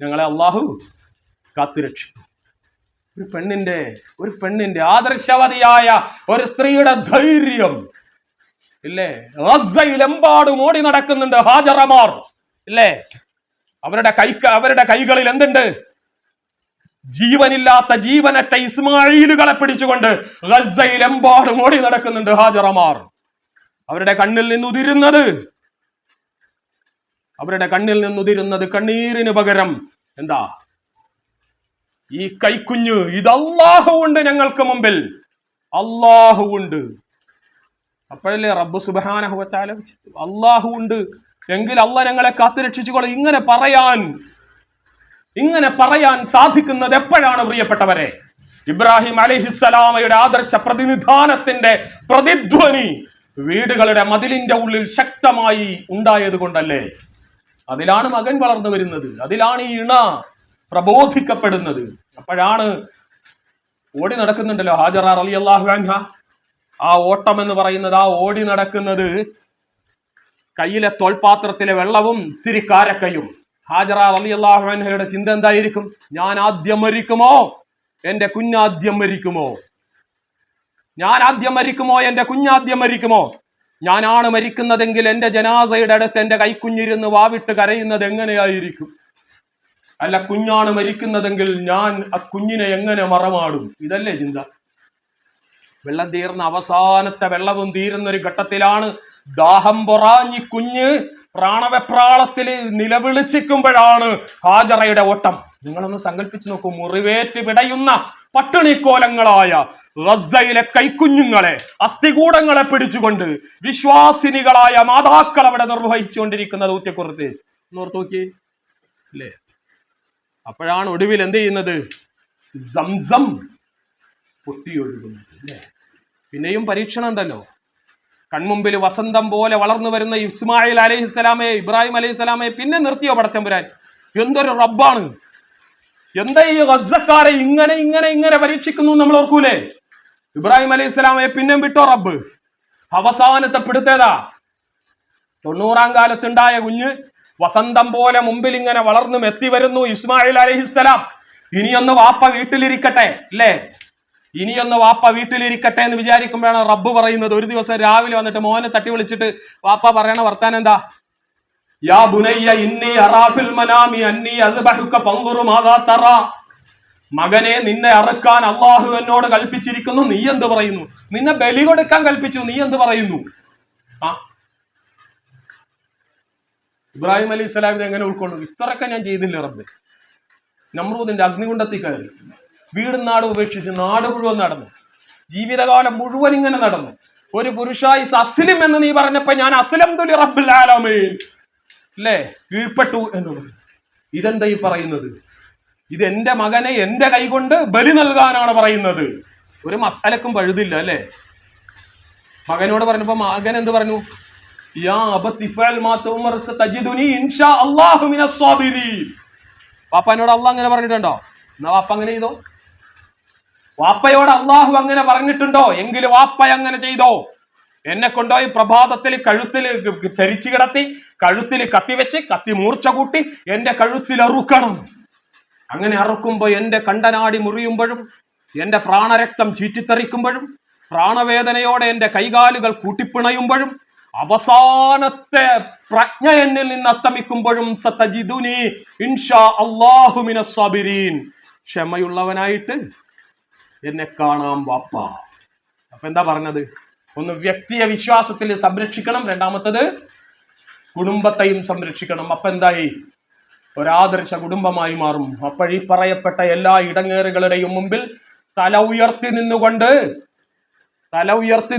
ഞങ്ങളെ അള്ളാഹു കാത്തുരക്ഷിക്കും. ഒരു പെണ്ണിന്റെ ആദർശവതിയായ ഒരു സ്ത്രീയുടെ ധൈര്യം ഇല്ലേ? ഗസയിലെമ്പാടും ഓടി നടക്കുന്നുണ്ട് ഹാജറമാർ ഇല്ലേ? അവരുടെ കൈകളിൽ എന്തുണ്ട്? ജീവനില്ലാത്ത ജീവനറ്റ ഇസ്മായിലുകളെ പിടിച്ചുകൊണ്ട് ഗസയിലെമ്പാടും ഓടി നടക്കുന്നുണ്ട് ഹാജറമാർ. അവരുടെ കണ്ണിൽ നിന്നുതിരുന്നത് കണ്ണീരിന് പകരം എന്താ? ഈ കൈക്കുഞ്ഞ്. ഇത് അല്ലാഹു ഉണ്ട് ഞങ്ങൾക്ക് മുമ്പിൽ, അല്ലാഹു ഉണ്ട്. അപ്പോഴല്ലേ റബ്ബ് സുബ്ഹാനഹു വ തആല അല്ലാഹു ഉണ്ട് എങ്കിൽ അള്ളാഹ് ഞങ്ങളെ കാത്തുരക്ഷിച്ചുകൊള്ളും. ഇങ്ങനെ പറയാൻ സാധിക്കുന്നത് എപ്പോഴാണ് പ്രിയപ്പെട്ടവരെ? ഇബ്രാഹിം അലൈഹിസ്സലാമയുടെ ആദർശ പ്രതിനിധാനത്തിന്റെ പ്രതിധ്വനി വീടുകളുടെ മതിലിന്റെ ഉള്ളിൽ ശക്തമായി ഉണ്ടായത് കൊണ്ടല്ലേ? അതിലാണ് മകൻ വളർന്നു വരുന്നത്, അതിലാണ് ഈ ഇണ പ്രബോധിക്കപ്പെടുന്നത്. അപ്പോഴാണ് ഓടി നടക്കുന്നുണ്ടല്ലോ ഹാജറ റളിയല്ലാഹു അൻഹ. ആ ഓട്ടം എന്ന് പറയുന്നത്, ആ ഓടി നടക്കുന്നത് കയ്യിലെ തോൽപാത്രത്തിലെ വെള്ളവും ഇത്തിരി കാരക്കയും. ഹാജറ റളിയല്ലാഹു അൻഹയുടെ ചിന്ത എന്തായിരിക്കും? ഞാൻ ആദ്യം മരിക്കുമോ, എന്റെ കുഞ്ഞാദ്യം മരിക്കുമോ? ഞാൻ ആദ്യം മരിക്കുമോ, എന്റെ കുഞ്ഞാദ്യം മരിക്കുമോ? ഞാനാണ് മരിക്കുന്നതെങ്കിൽ എന്റെ ജനാസയുടെ അടുത്ത് എന്റെ കൈക്കുഞ്ഞിരുന്ന് വാവിട്ട് കരയുന്നത് എങ്ങനെയായിരിക്കും? അല്ല, കുഞ്ഞാണ് മരിക്കുന്നതെങ്കിൽ ഞാൻ ആ കുഞ്ഞിനെ എങ്ങനെ മറമാടും? ഇതല്ലേ ചിന്ത. വെള്ളം തീർന്ന അവസാനത്തെ വെള്ളവും തീരുന്ന ഒരു ഘട്ടത്തിലാണ് ദാഹം പൊറാഞ്ഞി കുഞ്ഞ് പ്രാണവെപ്രാളത്തിൽ നിലവിളിച്ചിരിക്കുമ്പോഴാണ് ഹാജറയുടെ ഓട്ടം. നിങ്ങളൊന്ന് സങ്കല്പിച്ചു നോക്കൂ. മുറിവേറ്റ് പിടയുന്ന പട്ടിണിക്കോലങ്ങളായ ഗസയിലെ കൈക്കുഞ്ഞുങ്ങളെ, അസ്ഥികൂടങ്ങളെ പിടിച്ചുകൊണ്ട് വിശ്വാസിനികളായ മാതാക്കൾ അവിടെ നിർവഹിച്ചുകൊണ്ടിരിക്കുന്ന ദൗത്യക്കുറത്ത് ഓർത്ത് നോക്കി അല്ലേ? അപ്പോഴാണ് ഒടുവിൽ എന്ത് ചെയ്യുന്നത്? സംസം പൊട്ടിയൊഴുകുന്നത് അല്ലേ? പിന്നെയും പരീക്ഷണം ഉണ്ടല്ലോ. കൺമുമ്പിൽ വസന്തം പോലെ വളർന്നു വരുന്ന ഇസ്മായിൽ അലൈഹിസ്സലാമയെ, ഇബ്രാഹിം അലൈഹിസ്സലാമയെ പിന്നെ നിർത്തിയോ പടച്ചമ്പുരാൻ? എന്തൊരു റബ്ബാണ്! എന്താ ഈ ഗസക്കാരെ ഇങ്ങനെ പരീക്ഷിക്കുന്നു നമ്മൾ ഓർക്കൂലേ? ഇബ്രാഹിം അലൈഹിസ്സലാമയെ പിന്നെയും വിട്ടോ റബ്ബ്. അവസാനത്തെ പിടുത്തേതാ? 90-ാം കാലത്തുണ്ടായ കുഞ്ഞ് വസന്തം പോലെ മുമ്പിൽ ഇങ്ങനെ വളർന്നും എത്തി വരുന്നു ഇസ്മായിൽ അലൈഹിസ്സലാം. ഇനിയൊന്ന് വാപ്പ വീട്ടിലിരിക്കട്ടെ അല്ലേ? ഇനിയൊന്ന് വാപ്പ വീട്ടിലിരിക്കട്ടെ എന്ന് വിചാരിക്കുമ്പോഴാണ് റബ്ബ് പറയുന്നത്. ഒരു ദിവസം രാവിലെ വന്നിട്ട് മോനെ തട്ടി വിളിച്ചിട്ട് വാപ്പ പറയണ വർത്താനം എന്താ? യാ ബുനയ്യ ഇന്നി അറാ ഫിൽ മനാമി അന്നി അസ്ബഹുക ഫൻദുറു മാദാ തറാ. മകനെ, നിന്നെ അറുക്കാൻ അല്ലാഹു എന്നോട് കൽപ്പിച്ചിരിക്കുന്നു, നീ എന്ത് പറയുന്നു? നിന്നെ ബലി കൊടുക്കാൻ കൽപ്പിച്ചു, നീ എന്ത് പറയുന്നു? ഇബ്രാഹിം അലൈഹിസ്സലാം ഇത് എങ്ങനെ ഉൾക്കൊള്ളും? ഇത്രയൊക്കെ ഞാൻ ചെയ്തില്ല റബ്ബ്. നമ്രൂദിന്റെ അഗ്നികുണ്ഡത്തിൽ കയറി, വീടും നാടും ഉപേക്ഷിച്ച് നാട് മുഴുവൻ നടന്നു, ജീവിതകാലം മുഴുവൻ ഇങ്ങനെ നടന്നു. ഒരു പുരുഷായി അസ്ലിം എന്ന് നീ പറഞ്ഞപ്പോ ഞാൻ അസ്ലംതു ലി റബ്ബിൽ ആലമീൻ അല്ലേ, കീഴ്പ്പെട്ടു എന്നുള്ളത്. ഇതെന്താ ഈ പറയുന്നത്? ഇത് എന്റെ മകനെ എന്റെ കൈകൊണ്ട് ബലി നൽകാനാണ് പറയുന്നത്. ഒരു മസാലക്കും പഴുതില്ല അല്ലേ? മകനോട് പറഞ്ഞപ്പോ മകൻ എന്ത് പറഞ്ഞു? യാ അബത്തി ഫഅൽ മാ തുമർ സതജിദുനി ഇൻഷാ അല്ലാഹു മിനസ് സാബിരീൻ. വാപ്പനോട് അള്ളാഹ് അങ്ങനെ പറഞ്ഞിട്ടുണ്ടോ? എന്നാ വാപ്പ അങ്ങനെ ചെയ്തോ. വാപ്പയോട് അള്ളാഹു അങ്ങനെ പറഞ്ഞിട്ടുണ്ടോ? എങ്കിൽ വാപ്പ അങ്ങനെ ചെയ്തോ. എന്നെ കൊണ്ടുപോയി പ്രഭാതത്തിൽ കഴുത്തിൽ ചരിച്ചു കിടത്തി, കഴുത്തിൽ കത്തി വെച്ച്, കത്തി മൂർച്ച കൂട്ടി എന്റെ കഴുത്തിൽ അറുക്കണം. അങ്ങനെ അറുക്കുമ്പോ എന്റെ കണ്ടനാടി മുറിയുമ്പോഴും, എന്റെ പ്രാണരക്തം ചീറ്റിത്തെറിക്കുമ്പോഴും, പ്രാണവേദനയോടെ എന്റെ കൈകാലുകൾ കൂട്ടിപ്പിണയുമ്പോഴും, അവസാനത്തെ പ്രജ്ഞ എന്നിൽ നിന്ന് അസ്തമിക്കുമ്പോഴും സതജിദുനി ഇൻഷാ അല്ലാഹു മിനസ് സാബിരീൻ, ക്ഷമയുള്ളവനായിട്ട് എന്നെ കാണാം വാപ്പ. അപ്പൊ എന്താ പറഞ്ഞത്? ഒന്ന് വ്യക്തിയെ വിശ്വാസത്തിൽ സംരക്ഷിക്കണം, രണ്ടാമത്തത് കുടുംബത്തെയും സംരക്ഷിക്കണം. അപ്പൊ എന്തായി? ഒരാദർശ കുടുംബമായി മാറും. അപ്പോഴീ പറയപ്പെട്ട എല്ലാ ഇടങ്ങേറുകളുടെയും മുമ്പിൽ തല ഉയർത്തി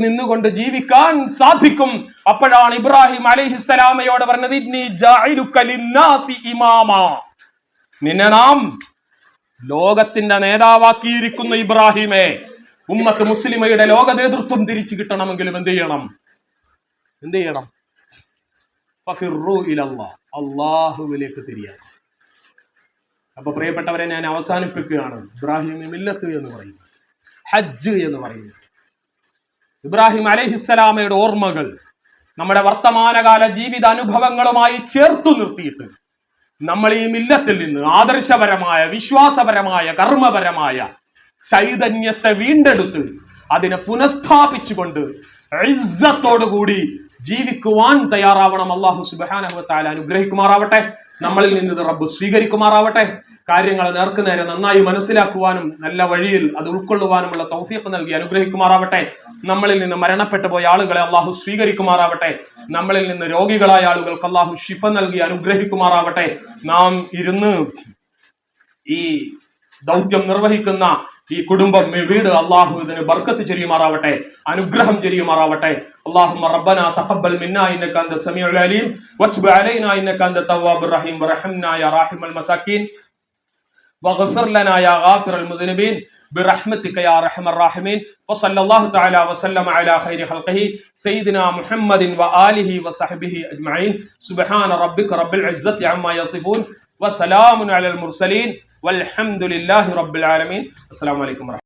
നിന്നുകൊണ്ട് ജീവിക്കാൻ സാധിക്കും. അപ്പോഴാണ് ഇബ്രാഹിം അലൈഹിസ്സലാമയോട് പറഞ്ഞത്, ഇന്നി ജാഇലുക ലിന്നാസി ഇമാമ, നിന്നെ നാം ലോകത്തിന്റെ നേതാവാക്കിയിരിക്കുന്നു ഇബ്രാഹിമേ. ഉമ്മത്ത് മുസ്ലിമയുടെ ലോക നേതൃത്വം തിരിച്ചു കിട്ടണമെങ്കിലും എന്ത് ചെയ്യണം? ഫഫിറു ഇലല്ലാഹ്, അല്ലാഹുവിലേക്ക് തിരിയണം. അപ്പൊ പ്രിയപ്പെട്ടവരെ, ഞാൻ അവസാനിപ്പിക്കുകയാണ്. ഇബ്രാഹിം മില്ലത്ത് എന്ന് പറയുന്നത്, ഹജ്ജ് എന്ന് പറയുന്നത്, ഇബ്രാഹിം അലൈഹിസ്സലാമയുടെ ഓർമ്മകൾ നമ്മുടെ വർത്തമാനകാല ജീവിത അനുഭവങ്ങളുമായി ചേർത്തു നിർത്തിയിട്ട് നമ്മൾ ഈ മില്ലത്തിൽ നിന്ന് ആദർശപരമായ, വിശ്വാസപരമായ, കർമ്മപരമായ ചൈതന്യത്തെ വീണ്ടെടുത്ത് അതിനെ പുനഃസ്ഥാപിച്ചുകൊണ്ട് ഇസ്സത്തോടുകൂടി ജീവിക്കുവാൻ തയ്യാറാവണം. അല്ലാഹു സുബ്ഹാനഹു വ തആല അനുഗ്രഹിക്കുമാറാവട്ടെ. നമ്മളിൽ നിന്ന് ഇത് റബ്ബ് സ്വീകരിക്കുമാറാവട്ടെ. കാര്യങ്ങൾ നേർക്കുനേരെ നന്നായി മനസ്സിലാക്കുവാനും നല്ല വഴിയിൽ അത് ഉൾക്കൊള്ളുവാനുമുള്ള തൗഫീഖ് നൽകി അനുഗ്രഹിക്കുമാറാവട്ടെ. നമ്മളിൽ നിന്ന് മരണപ്പെട്ടു പോയ ആളുകളെ അള്ളാഹു സ്വീകരിക്കുമാറാവട്ടെ. നമ്മളിൽ നിന്ന് രോഗികളായ ആളുകൾക്ക് അള്ളാഹു ശിഫ നൽകി അനുഗ്രഹിക്കുമാറാവട്ടെ. നാം ഇരുന്ന് ഈ ദൗത്യം നിർവഹിക്കുന്ന ഈ കുടുംബം, ഈ വീട് അള്ളാഹു ഇതിന് ബർക്കത്ത് ചൊരിയുമാറാവട്ടെ, അനുഗ്രഹം ചൊരിയുമാറാവട്ടെ. اللهم ربنا تقبل منا انك انت السميع العليم وتب علينا انك انت التواب الرحيم وارحمنا يا راحم المساكين واغفر لنا يا غافر المذنبين برحمتك يا ارحم الراحمين. وصلى الله تعالى وسلم على خير خلقه سيدنا محمد واله وصحبه اجمعين. سبحان ربك رب العزة عما يصفون وسلام على المرسلين والحمد لله رب العالمين. السلام عليكم ورحمة الله.